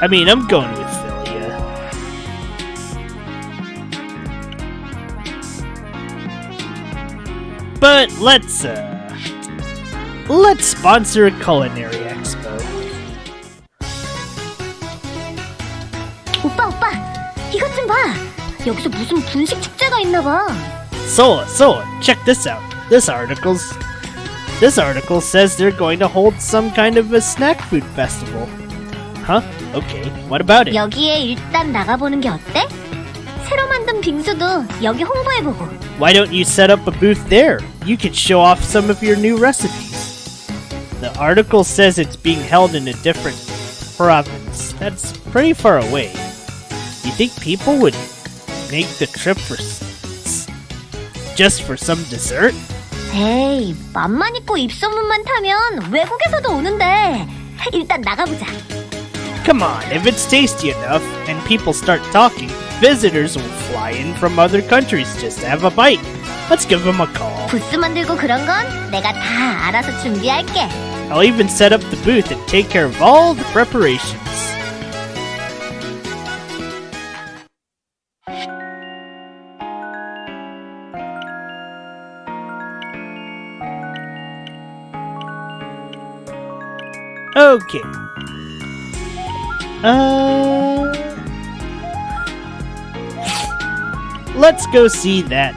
I'm going with Philia. But let's sponsor a culinary expo. 오빠, 이것 좀 봐. 여기서 무슨 분식 축제가 있나 봐. Sola, check this out. This article says they're going to hold some kind of a snack food festival. Huh? Okay, what about it? 여기에 일단 나가보는 게 어때? 새로 만든 빙수도 여기 홍보해보고. Why don't you set up a booth there? You could show off some of your new recipes. The article says it's being held in a different province. That's pretty far away. You think people would make the trip just for some dessert? 에이, 맘만 있고 입소문만 타면 외국에서도 오는데. 일단 나가보자. Come on, if it's tasty enough and people start talking, visitors will fly in from other countries just to have a bite. Let's give them a call. 부스 만들고 그런 건 내가 다 알아서 준비할게. I'll even set up the booth and take care of all the preparations. Okay. Let's go see that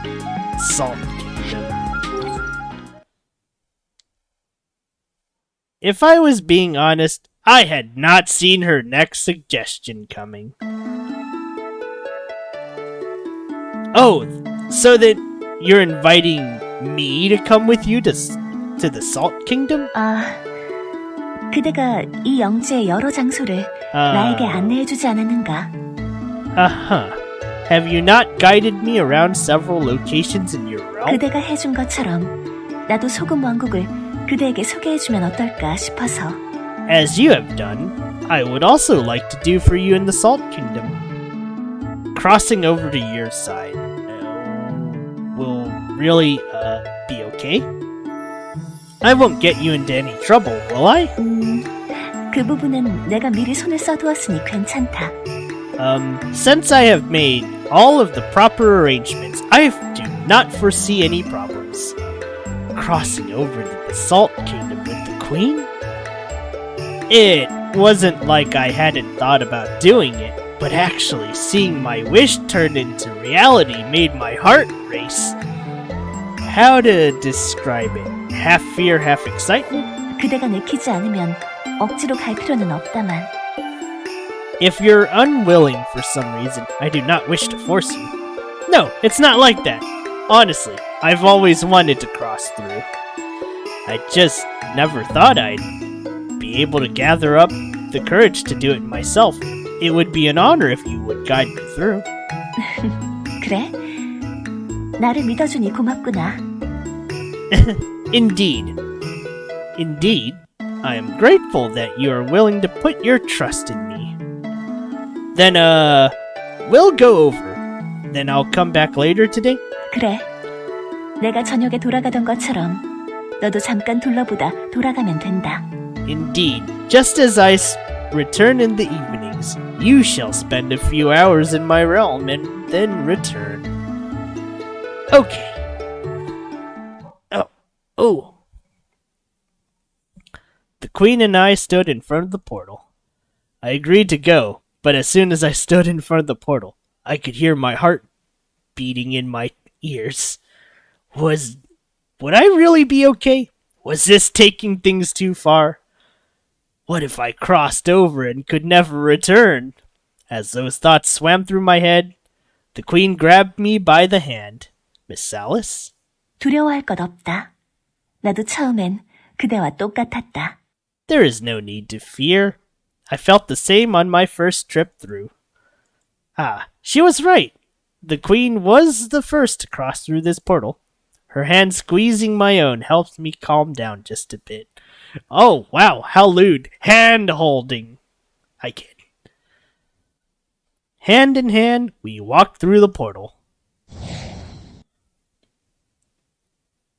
Salt Kingdom. If I was being honest, I had not seen her next suggestion coming. Oh, so that you're inviting me to come with you to the Salt Kingdom? 그대가 이 영지의 여러 장소를 나에게 안내해주지 않았는가? Have you not guided me around several locations in your realm? 그대가 해준 것처럼 나도 소금 왕국을 그대에게 소개해주면 어떨까 싶어서. As you have done, I would also like to do for you in the Salt Kingdom. Crossing over to your side will really be okay? I won't get you into any trouble, will I? 그 부분은 내가 미리 손을 써두었으니 괜찮다. Since I have made all of the proper arrangements, I do not foresee any problems. Crossing over to the Salt Kingdom with the Queen? It wasn't like I hadn't thought about doing it, but actually seeing my wish turned into reality made my heart race. How to describe it? Half fear, half excitement? 그대가 내키지 않으면 억지로 갈 필요는 없다만. If you're unwilling for some reason, I do not wish to force you. No, it's not like that. Honestly, I've always wanted to cross through. I just never thought I'd be able to gather up the courage to do it myself. It would be an honor if you would guide me through. 그래? 나를 믿어주니 고맙구나. Indeed, I am grateful that you are willing to put your trust in me. Then, we'll go over. Then I'll come back later today? 그래. 내가 저녁에 돌아가던 것처럼 너도 잠깐 둘러보다 돌아가면 된다. Indeed, just as I return in the evenings, you shall spend a few hours in my realm and then return. Okay. Oh. The Queen and I stood in front of the portal. I agreed to go, but as soon as I stood in front of the portal, I could hear my heart beating in my ears. Would I really be okay? Was this taking things too far? What if I crossed over and could never return? As those thoughts swam through my head, The queen grabbed me by the hand. Miss Alice? 두려워할 것 없다. 나도 처음엔 그대와 똑같았다. There is no need to fear. I felt the same on my first trip through. Ah, she was right. The queen was the first to cross through this portal. Her hand squeezing my own helped me calm down just a bit. Oh, wow, how lewd. Hand holding. I kid. Hand in hand, we walked through the portal.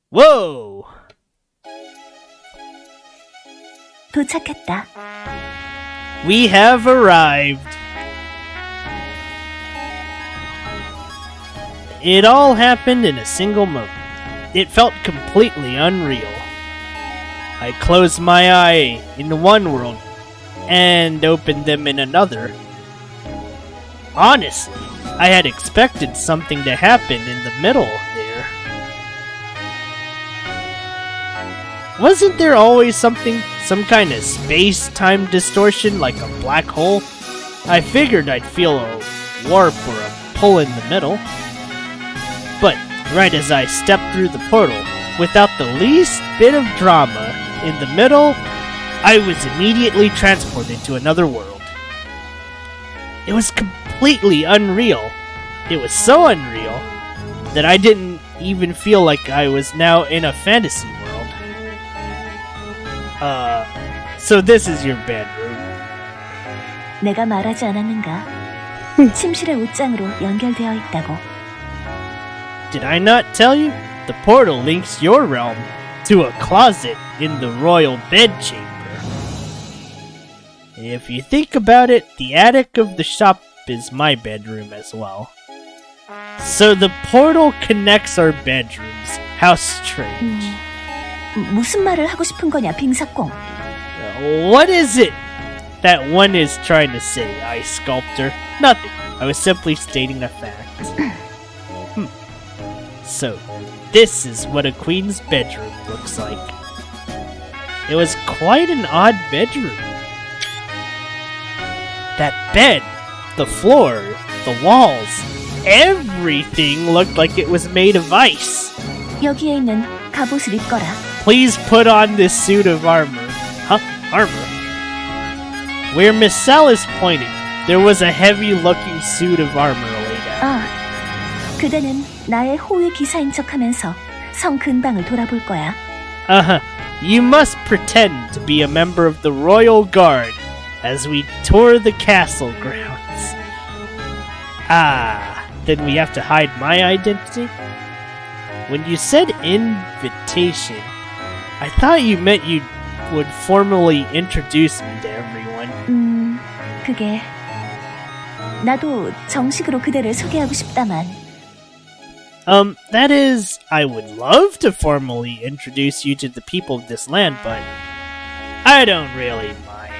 Whoa! 도착했다. We have arrived. It all happened in a single moment. It felt completely unreal. I closed my eye in one world and opened them in another. Honestly, I had expected something to happen in the middle there. Wasn't there always some kind of space-time distortion like a black hole? I figured I'd feel a warp or a pull in the middle. But right as I stepped through the portal, without the least bit of drama, in the middle, I was immediately transported to another world. It was completely unreal. It was so unreal that I didn't even feel like I was now in a fantasy world. So this is your bedroom. 내가 말하지 않았는가? 침실의 옷장으로 연결되어 있다고. Did I not tell you? The portal links your realm to a closet in the royal bedchamber. If you think about it, the attic of the shop is my bedroom as well. So the portal connects our bedrooms. How strange. 무슨 말을 하고 싶은 거냐, 빙사꽁? What is it that one is trying to say, ice sculptor? Nothing. I was simply stating a fact. So, this is what a queen's bedroom looks like. It was quite an odd bedroom. That bed, the floor, the walls, everything looked like it was made of ice. 여기에 있는 갑옷을 입거라. Please put on this suit of armor. Huh? Armor? Where Miss Alice pointed, there was a heavy-looking suit of armor laid out. 아, 그대는 나의 호위 기사인 척하면서 성 근방을 돌아볼 거야. Uh-huh. You must pretend to be a member of the Royal Guard as we tour the castle grounds. Ah, then we have to hide my identity? When you said invitation, I thought you meant you would formally introduce me to everyone. 그게 나도 정식으로 그대를 소개하고 싶다만. That is, I would love to formally introduce you to the people of this land, but I don't really mind.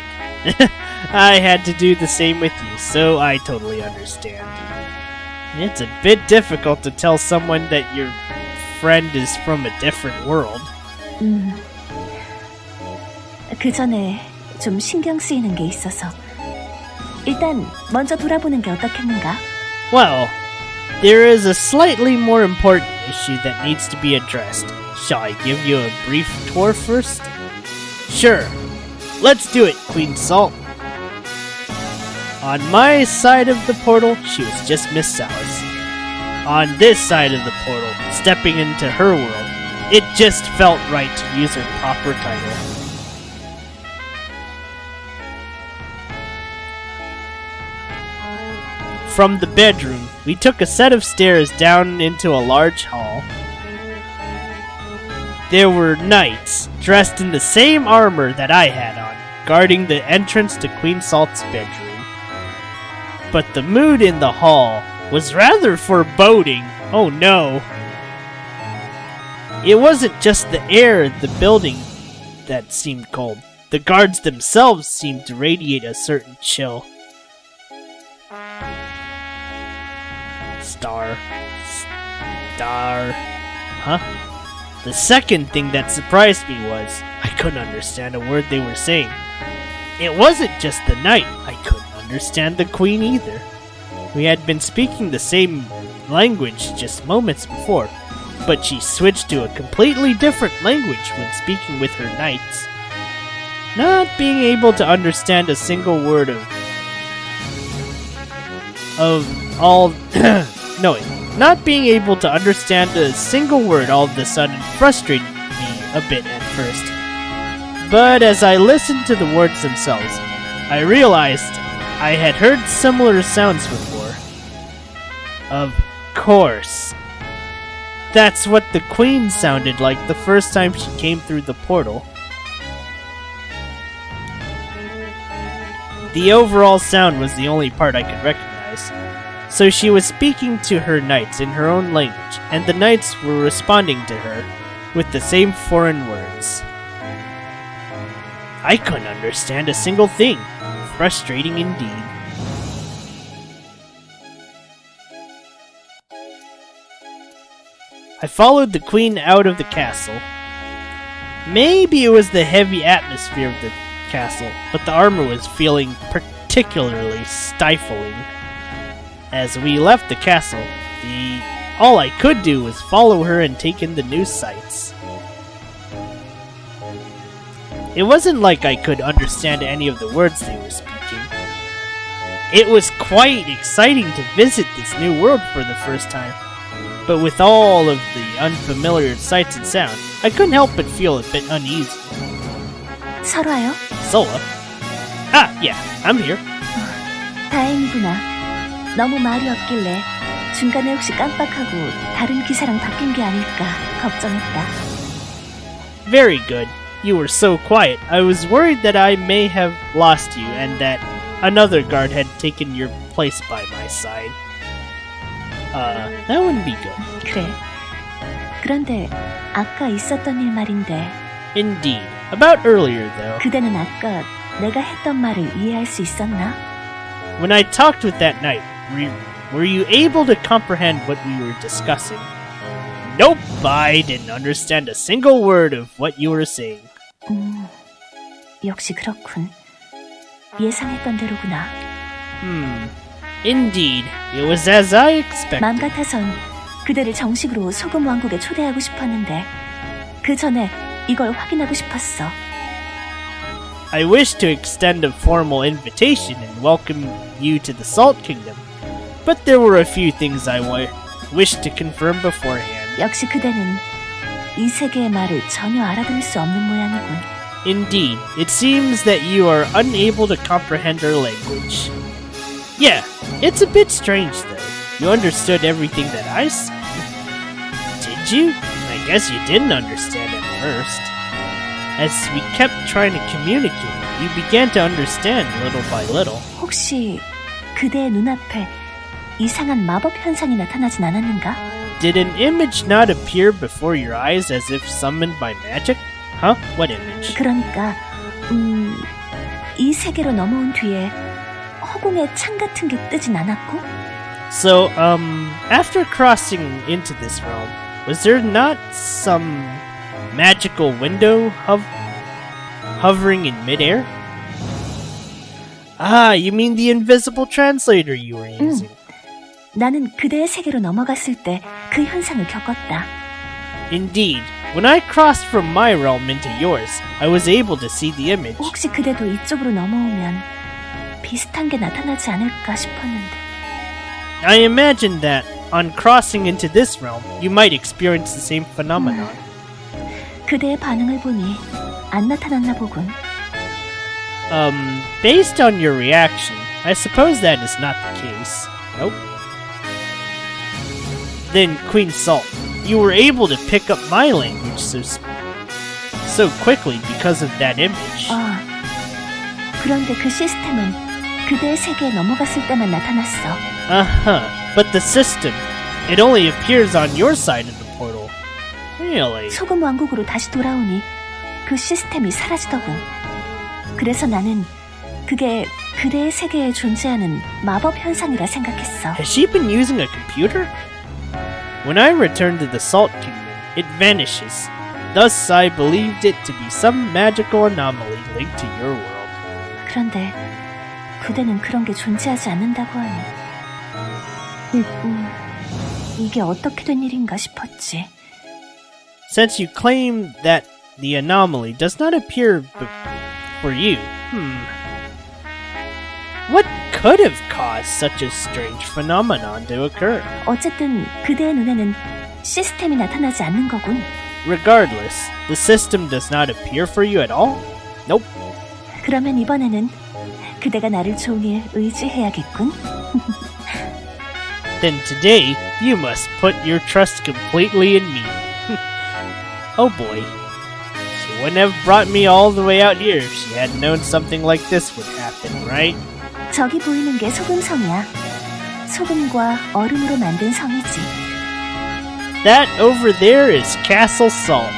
I had to do the same with you, so I totally understand. It's a bit difficult to tell someone that your friend is from a different world. 그 전에 좀 신경 쓰이는 게 있어서 일단 먼저 돌아보는 게 어떻겠는가? Well, there is a slightly more important issue that needs to be addressed. Shall I give you a brief tour first? Sure. Let's do it, Queen Salt. On my side of the portal, she was just Miss Alice. On this side of the portal, stepping into her world, it just felt right to use her proper title. From the bedroom, we took a set of stairs down into a large hall. There were knights, dressed in the same armor that I had on, guarding the entrance to Queen Salt's bedroom. But the mood in the hall was rather foreboding. Oh no. It wasn't just the air in the building that seemed cold. The guards themselves seemed to radiate a certain chill. Star. Huh? The second thing that surprised me was I couldn't understand a word they were saying. It wasn't just the knight. I couldn't understand the queen either. We had been speaking the same language just moments before, but she switched to a completely different language when speaking with her knights. Not being able to understand a single word not being able to understand a single word all of a sudden frustrated me a bit at first. But as I listened to the words themselves, I realized I had heard similar sounds before. Of course. That's what the Queen sounded like the first time she came through the portal. The overall sound was the only part I could recognize. So she was speaking to her knights in her own language, and the knights were responding to her with the same foreign words. I couldn't understand a single thing. Frustrating indeed. I followed the Queen out of the castle. Maybe it was the heavy atmosphere of the castle, but the armor was feeling particularly stifling. As we left the castle, all I could do was follow her and take in the new sights. It wasn't like I could understand any of the words they were speaking. It was quite exciting to visit this new world for the first time, but with all of the unfamiliar sights and sounds, I couldn't help but feel a bit uneasy. 설화요? Sola? Ah, yeah, I'm here. 다행이구나. 너무 말이 없길래 중간에 혹시 깜빡하고 다른 기사랑 바뀐 게 아닐까 걱정했다. Very good. You were so quiet. I was worried that I may have lost you and that another guard had taken your place by my side. That wouldn't be good. 그래. 그런데 아까 있었던 일 말인데. Indeed. About earlier, though. 그대는 아까 내가 했던 말을 이해할 수 있었나? When I talked with that knight, were you able to comprehend what we were discussing? Nope, I didn't understand a single word of what you were saying. 역시 그렇군. 예상했던 대로구나. Indeed, it was as I expected. 맘 같아선 그대를 정식으로 소금 왕국에 초대하고 싶었는데 그 전에 이걸 확인하고 싶었어. I wish to extend a formal invitation and welcome you to the Salt Kingdom, but there were a few things I wished to confirm beforehand. 역시 그대는 이 세계의 말을 전혀 알아들을 수 없는 모양이군. Indeed, it seems that you are unable to comprehend our language. Yeah, it's a bit strange though. You understood everything that I said. Did you? I guess you didn't understand at first. As we kept trying to communicate, you began to understand little by little. 혹시 그대의 눈앞에 이상한 마법 현상이 나타나진 않았는가? Did an image not appear before your eyes as if summoned by magic? Huh? What image? 그러니까 이 세계로 넘어온 뒤에 허공에 창 같은 게 뜨진 않았고? So, after crossing into this realm, was there not some magical window hovering in midair? Ah, you mean the invisible translator you were using. 나는 그대의 세계로 넘어갔을 때 그 현상을 겪었다. Indeed, when I crossed from my realm into yours, I was able to see the image. 혹시 그대도 이쪽으로 넘어오면 비슷한 게 나타나지 않을까 싶었는데. I imagined that, on crossing into this realm, you might experience the same phenomenon. 그대의 반응을 보니 안 나타났나 보군. Based on your reaction, I suppose that is not the case. Nope. Then, Queen Salt, you were able to pick up my language so quickly because of that image. 그런데 그 시스템은 그대의 세계에 넘어갔을 때만 나타났어. Uh-huh. But the system, it only appears on your side of the portal. Really? 소금 왕국으로 다시 돌아오니 그 시스템이 사라지더군. 그래서 나는 그게 그대의 세계에 존재하는 마법 현상이라 생각했어. Has she been using a computer? When I returned to the Salt Kingdom, it vanishes. Thus, I believed it to be some magical anomaly linked to your world. 그런데 그대는 그런 게 존재하지 않는다고 하니. 이게 어떻게 된 일인가 싶었지. Since you claim that the anomaly does not appear for you, what could have caused such a strange phenomenon to occur? 어쨌든 그대의 눈에는 시스템이 나타나지 않는 거군. Regardless, the system does not appear for you at all? Nope. 그러면 이번에는 그대가 나를 종일 의지해야겠군. Then today, you must put your trust completely in me. Oh boy. She wouldn't have brought me all the way out here if she had known something like this would happen, right? 저기 보이는 게 소금성이야. 소금과 얼음으로 만든 성이지. That over there is Castle Salt.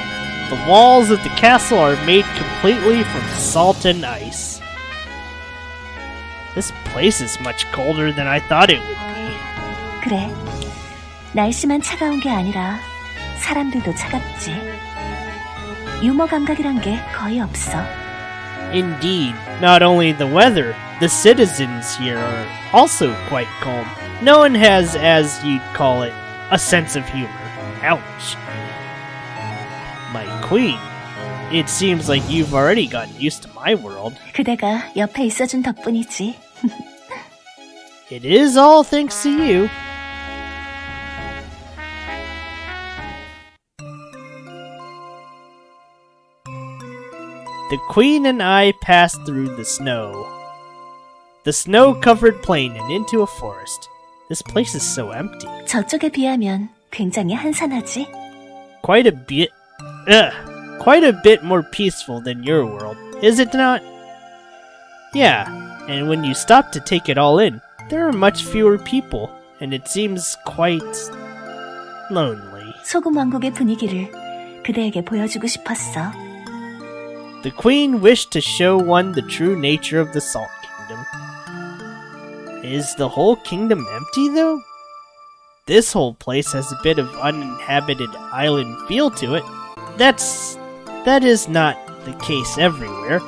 The walls of the castle are made completely from salt and ice. This place is much colder than I thought it would be. 그래. 날씨만 차가운 게 아니라 사람들도 차갑지. 유머 감각이란 게 거의 없어. Indeed, not only the weather, the citizens here are also quite calm. No one has, as you'd call it, a sense of humor. Ouch. My queen, it seems like you've already gotten used to my world. 그대가 옆에 있어준 덕분이지. It is all thanks to you. The queen and I passed through the snow-covered plain and into a forest. This place is so empty. 저쪽에 비하면 굉장히 한산하지. Quite a bit more peaceful than your world, is it not? Yeah, and when you stop to take it all in, there are much fewer people, and it seems quite lonely. 소금 왕국의 분위기를 그대에게 보여주고 싶었어. The queen wished to show one the true nature of the Salt Kingdom. Is the whole kingdom empty, though? This whole place has a bit of uninhabited island feel to it. That is not the case everywhere.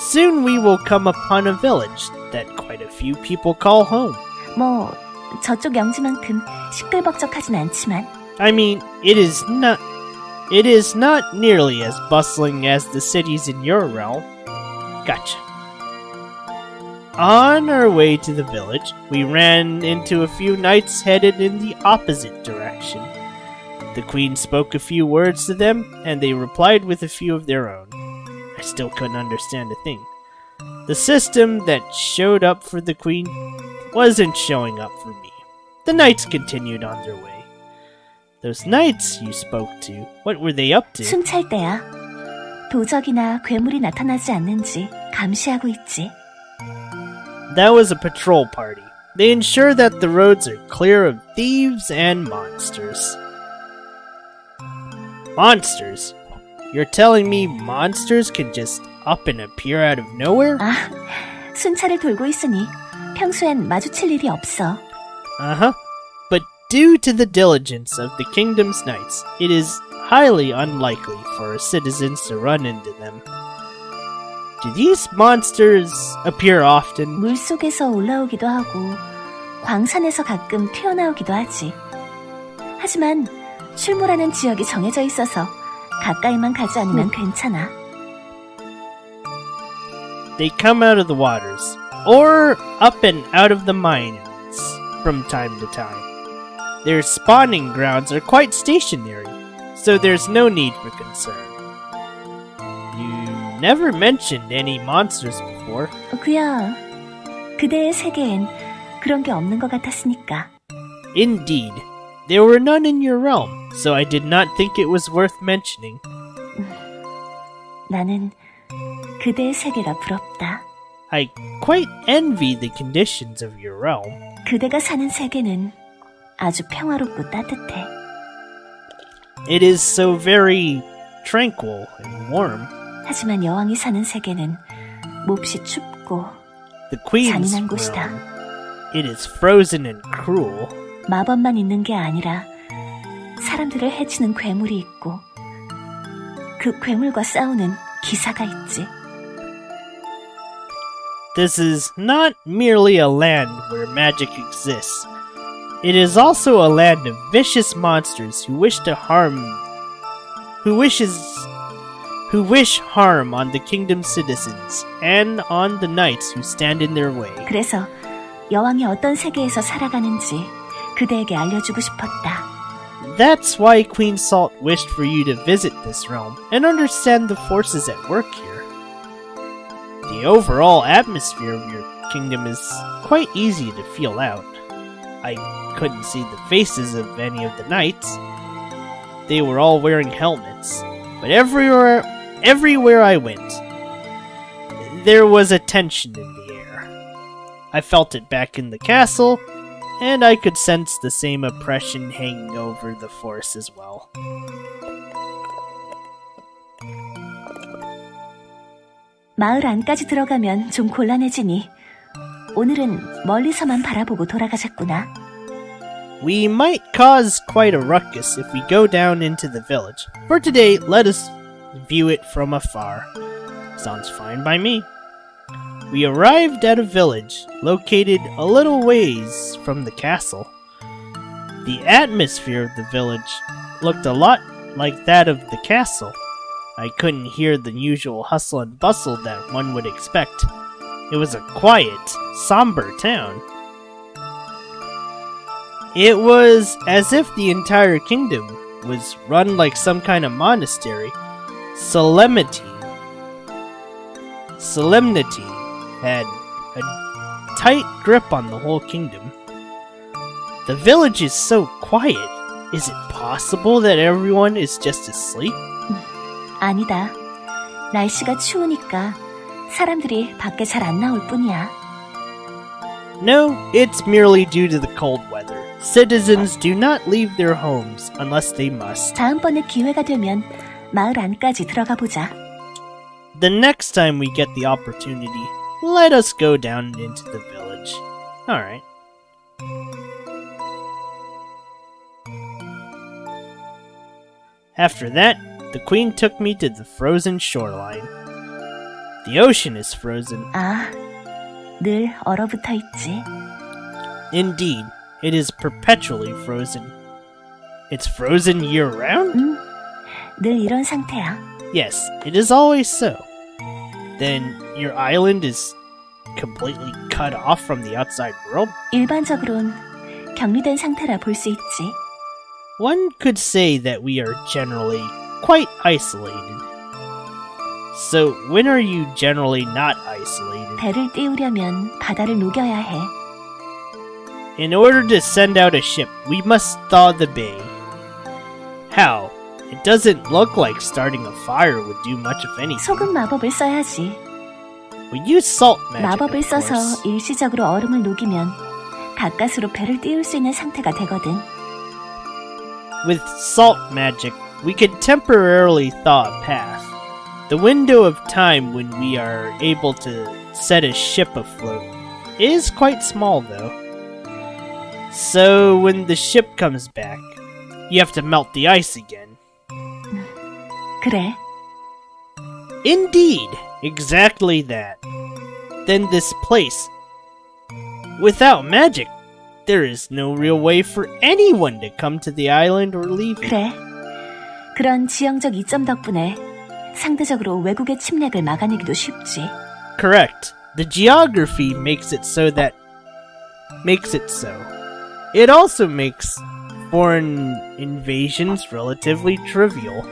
Soon we will come upon a village that quite a few people call home. 뭐 저쪽 영지만큼 시끌벅적하진 않지만. I mean, it is not nearly as bustling as the cities in your realm. Gotcha. On our way to the village, we ran into a few knights headed in the opposite direction. The queen spoke a few words to them, and they replied with a few of their own. I still couldn't understand a thing. The system that showed up for the queen wasn't showing up for me. The knights continued on their way. Those knights you spoke to, what were they up to? 숨찰 때야. 도적이나 괴물이 나타나지 않는지 감시하고 있지. That was a patrol party. They ensure that the roads are clear of thieves and monsters. Monsters? You're telling me monsters can just up and appear out of nowhere? 아, 순찰을 돌고 있으니 평소엔 마주칠 일이 없어. Uh-huh. But due to the diligence of the kingdom's knights, it is highly unlikely for citizens to run into them. Do these monsters appear often? 물속에서 올라오기도 하고 광산에서 가끔 튀어나오기도 하지. 하지만 출몰하는 지역이 정해져 있어서 가까이만 가지 않으면 괜찮아. They come out of the waters, or up and out of the mines from time to time. Their spawning grounds are quite stationary, so there's no need for concern. You never mentioned any monsters before. 그야, 그대의 세계엔 그런 게 없는 것 같았으니까. Indeed, there were none in your realm, so I did not think it was worth mentioning. 나는 그대의 세계가 부럽다. I quite envy the conditions of your realm. 그대가 사는 세계는 아주 평화롭고 따뜻해. It is so very tranquil and warm. 하지만 여왕이 사는 세계는 몹시 춥고 The queen's 잔인한 곳이다. realm, it is frozen and cruel. 마법만 있는 게 아니라 사람들을 해치는 괴물이 있고 그 괴물과 싸우는 기사가 있지. This is not merely a land where magic exists, it is also a land of vicious monsters who wish harm on the kingdom's citizens and on the knights who stand in their way. 그래서 여왕이 어떤 세계에서 살아가는지 그대에게 알려주고 싶었다. That's why Queen Salt wished for you to visit this realm and understand the forces at work here. The overall atmosphere of your kingdom is quite easy to feel out. I couldn't see the faces of any of the knights. They were all wearing helmets, but everywhere I went, there was a tension in the air. I felt it back in the castle, and I could sense the same oppression hanging over the force as well. 마을 안까지 들어가면 좀 곤란해지니 오늘은 멀리서만 바라보고 돌아가자꾸나. We might cause quite a ruckus if we go down into the village. For today, let us view it from afar. Sounds fine by me. We arrived at a village located a little ways from the castle. The atmosphere of the village looked a lot like that of the castle. I couldn't hear the usual hustle and bustle that one would expect. It was a quiet, somber town. It was as if the entire kingdom was run like some kind of monastery. Solemnity had a tight grip on the whole kingdom. The village is so quiet. Is it possible that everyone is just asleep? 아니다. 날씨가 추우니까 사람들이 밖에 잘 안 나올 뿐이야. No, it's merely due to the cold weather. Citizens do not leave their homes unless they must. 다음번에 기회가 되면 마을 안까지 들어가 보자. The next time we get the opportunity, let us go down into the village. Alright. After that, the queen took me to the frozen shoreline. The ocean is frozen. 아, 늘 얼어붙어 있지. Indeed, it is perpetually frozen. It's frozen year-round? 늘 이런 상태야. Yes, it is always so. Then your island is completely cut off from the outside world? 일반적으론 격리된 상태라 볼 수 있지. One could say that we are generally quite isolated. So when are you generally not isolated? 배를 띄우려면 바다를 녹여야 해. In order to send out a ship, we must thaw the bay. How? It doesn't look like starting a fire would do much of anything. 소금 마법을 써야지. We use salt magic, 마법을 of 써서 course. 일시적으로 얼음을 녹이면 가까스로 배를 띄울 수 있는 상태가 되거든. With salt magic, we can temporarily thaw a path. The window of time when we are able to set a ship afloat is quite small, though. So when the ship comes back, you have to melt the ice again. 그래. Indeed, exactly that. Then this place. Without magic, there is no real way for anyone to come to the island or leave it. 그래. 그런 지형적 이점 덕분에 상대적으로 외국의 침략을 막아내기도 쉽지. Correct. The geography makes it so. It also makes foreign invasions relatively trivial.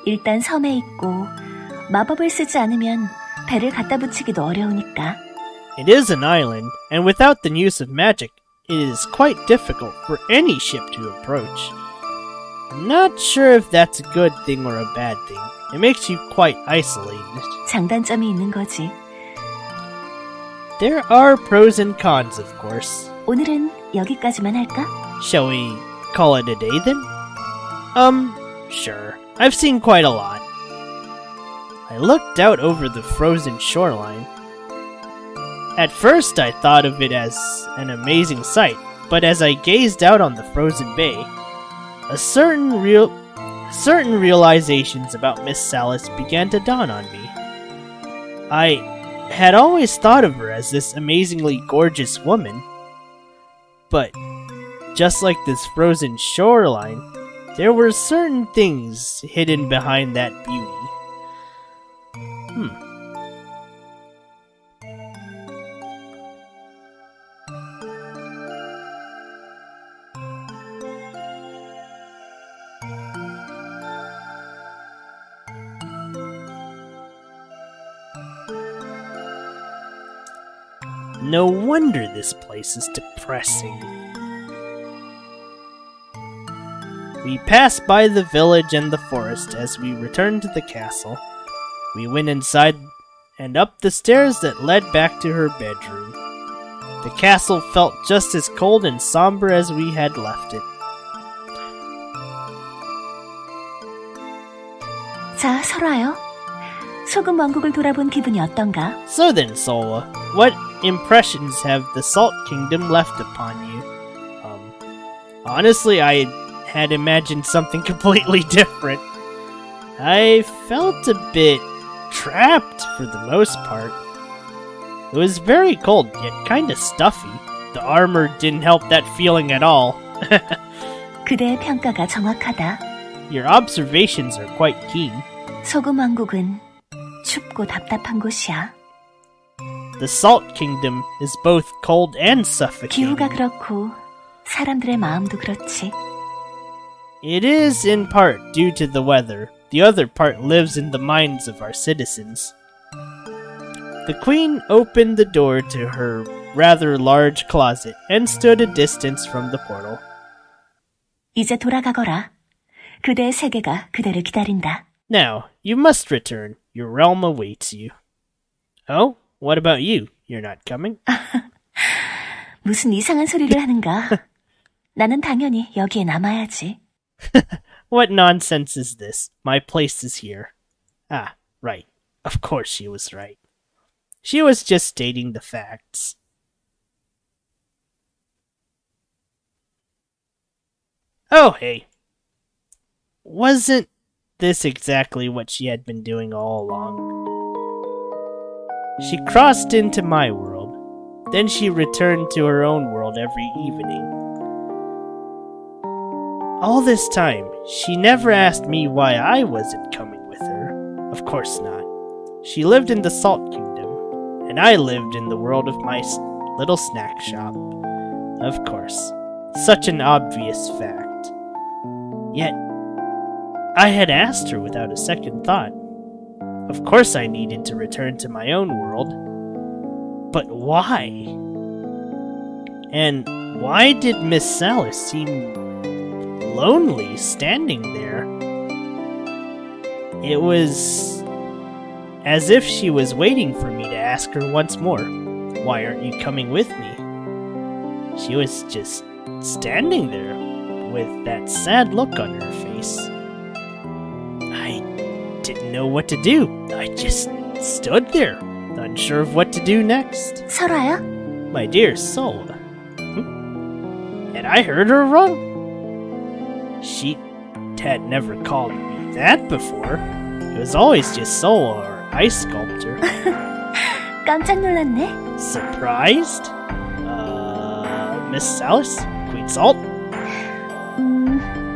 일단 섬에 있고 마법을 쓰지 않으면 배를 갖다 붙이기도 어려우니까. It is an island, and without the use of magic, it is quite difficult for any ship to approach. I'm not sure if that's a good thing or a bad thing. It makes you quite isolated. 장단점이 있는 거지. There are pros and cons, of course. 오늘은 여기까지만 할까? Shall we call it a day then? Sure. I've seen quite a lot. I looked out over the frozen shoreline. At first I thought of it as an amazing sight, but as I gazed out on the frozen bay, certain realizations about Miss Salis began to dawn on me. I had always thought of her as this amazingly gorgeous woman, but just like this frozen shoreline, there were certain things hidden behind that beauty. No wonder this place is depressing. We passed by the village and the forest as we returned to the castle. We went inside and up the stairs that led back to her bedroom. The castle felt just as cold and somber as we had left it. 자, 설아요. 소금 왕국을 돌아본 기분이 어떤가? So then, Sola, what impressions have the Salt Kingdom left upon you? Honestly, I had imagined something completely different. I felt a bit trapped for the most part. It was very cold, yet kinda stuffy. The armor didn't help that feeling at all. 그대의 평가가 정확하다. Your observations are quite keen. 소금 왕국은 춥고 답답한 곳이야. The Salt Kingdom is both cold and suffocating. 기후가 그렇고 사람들의 마음도 그렇지. It is in part due to the weather. The other part lives in the minds of our citizens. The queen opened the door to her rather large closet and stood a distance from the portal. 이제 돌아가거라. 그대의 세계가 그대를 기다린다. Now, you must return. Your realm awaits you. Oh? What about you? You're not coming? 무슨 이상한 소리를 하는가? 나는 당연히 여기에 남아야지. What nonsense is this? My place is here. Ah, right. Of course she was right. She was just stating the facts. Oh, hey. Wasn't this exactly what she had been doing all along? She crossed into my world. Then she returned to her own world every evening. All this time, she never asked me why I wasn't coming with her. Of course not. She lived in the Salt Kingdom, and I lived in the world of my little snack shop. Of course. Such an obvious fact. Yet, I had asked her without a second thought. Of course I needed to return to my own world. But why? And why did Miss Salis seem lonely standing there? It was as if she was waiting for me to ask her once more, "Why aren't you coming with me?" She was just standing there with that sad look on her face. I didn't know what to do. I just stood there, unsure of what to do next. 설아야? My dear soul. Had I heard her wrong? She had never called me that before. It was always just Soul or Ice Sculptor. 깜짝 놀랐네. Surprised? Miss Salis? Queen Salt?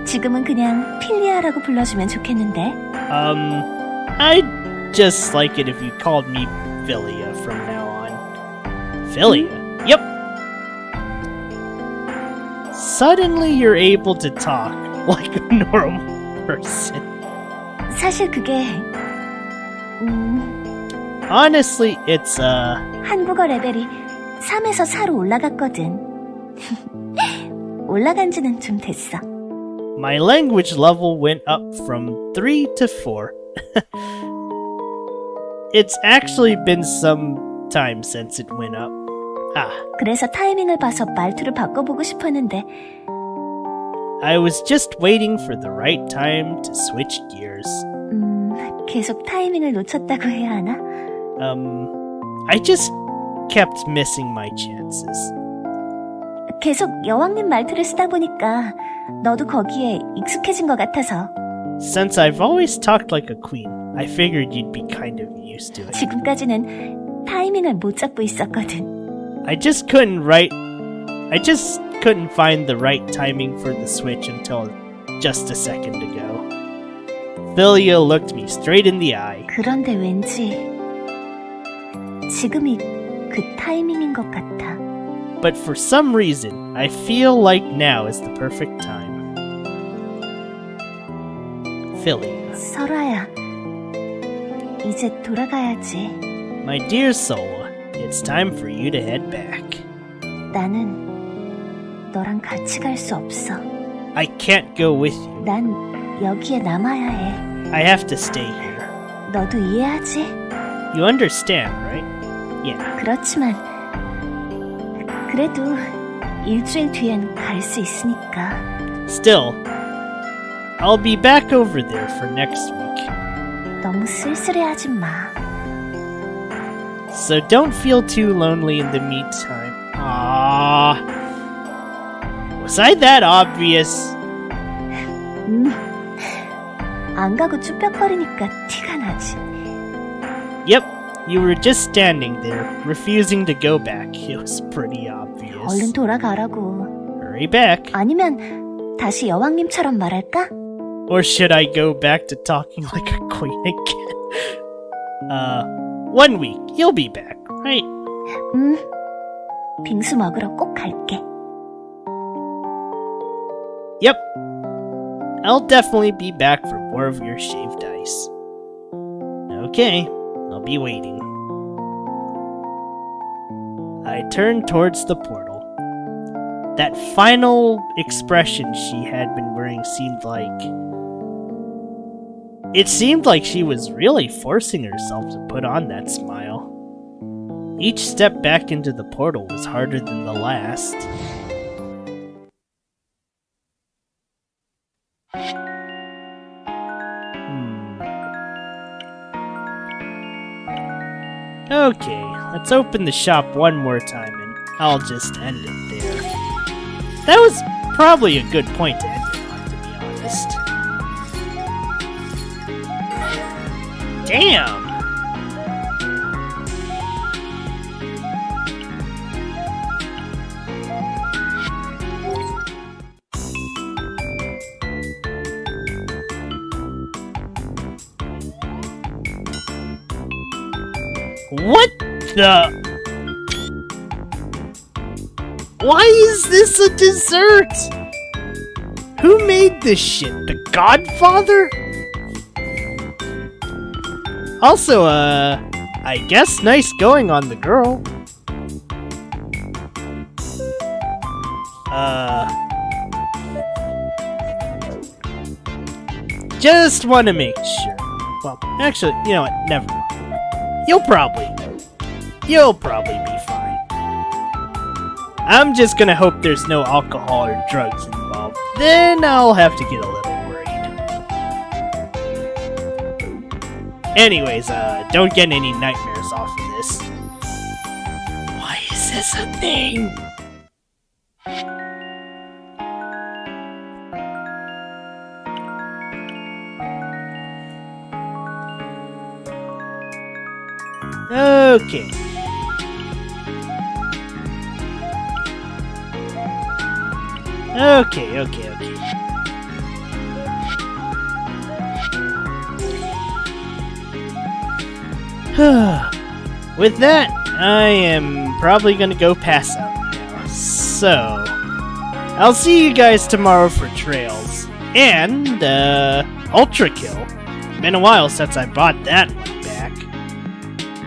지금은 그냥 필리아라고 불러주면 좋겠는데. I'd just like it if you called me Philia from now on. Philia? Yep. Suddenly you're able to talk like a normal person. 사실 그게 Honestly, it's 한국어 레벨이 3에서 4로 올라갔거든. 올라간 지는 좀 됐어. my language level went up from 3 to 4. It's actually been some time since it went up. 그래서 타이밍을 봐서 말투를 바꿔보고 싶었는데 I was just waiting for the right time to switch gears. 계속 타이밍을 놓쳤다고 해야 하나? I just kept missing my chances. 계속 여왕님 말투를 쓰다 보니까 너도 거기에 익숙해진 것 같아서. Since I've always talked like a queen, I figured you'd be kind of used to it. 지금까지는 타이밍을 못 잡고 있었거든. I just couldn't couldn't find the right timing for the switch until just a second ago. Philia looked me straight in the eye. 그런데 왠지 지금이 그 타이밍인 것 같아. But for some reason, I feel like now is the perfect time. Philia. 설아야, 이제 돌아가야지. My dear soul, it's time for you to head back. 나는 너랑 같이 갈 수 없어. I can't go with you. 난 여기에 남아야 해. I have to stay here. 너도 이해하지? You understand, right? Yeah. 그렇지만 그래도 일주일 뒤엔 갈 수 있으니까. Still, I'll be back over there for next week. 너무 쓸쓸해하지 마. So don't feel too lonely in the meantime. Ah, was I that obvious? 안 가고 쭈뼛거리니까 티가 나지. Yep, you were just standing there, refusing to go back. It was pretty obvious. 얼른 돌아가라고. Hurry back. 아니면 다시 여왕님처럼 말할까? Or should I go back to talking like a queen again? 1 week, you'll be back, right? 빙수 먹으러 꼭 갈게. Yep. I'll definitely be back for more of your shaved ice. Okay, I'll be waiting. I turned towards the portal. That final expression she had been wearing seemed like... It seemed like she was really forcing herself to put on that smile. Each step back into the portal was harder than the last. Okay, let's open the shop one more time and I'll just end it there. That was probably a good point to end it on, to be honest. Damn! What the? Why is this a dessert? Who made this shit? The Godfather? Also, I guess nice going on the girl. Just want to make sure. Well, actually, you know what? Never mind. You'll probably be fine. I'm just gonna hope there's no alcohol or drugs involved. Then I'll have to get a little worried. Anyways, don't get any nightmares off of this. Why is this a thing? Okay. Okay. With that, I am probably gonna go pass out now. So, I'll see you guys tomorrow for Trails. And, Ultra Kill. Been a while since I bought that one back.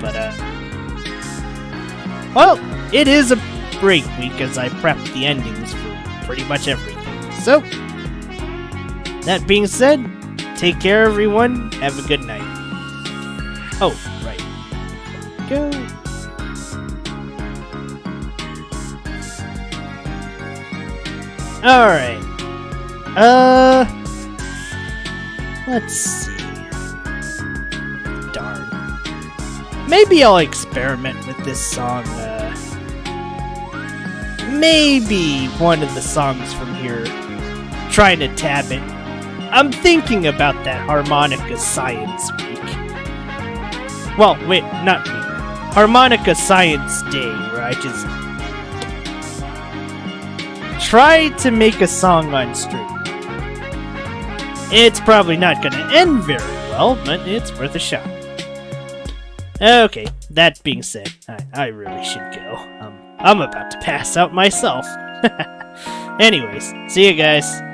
But, well, it is a break week as I prep the endings for pretty much everything. So, that being said, take care everyone, have a good night. Oh, right. Go. Alright. Let's see. Darn. Maybe I'll experiment with this song, maybe one of the songs from here. Trying to tab it. I'm thinking about that Harmonica Science Week. Well, wait, not week. Harmonica Science Day, where I just try to make a song on stream. It's probably not gonna end very well, but it's worth a shot. Okay, that being said, I really should go. I'm about to pass out myself. Anyways, see you guys.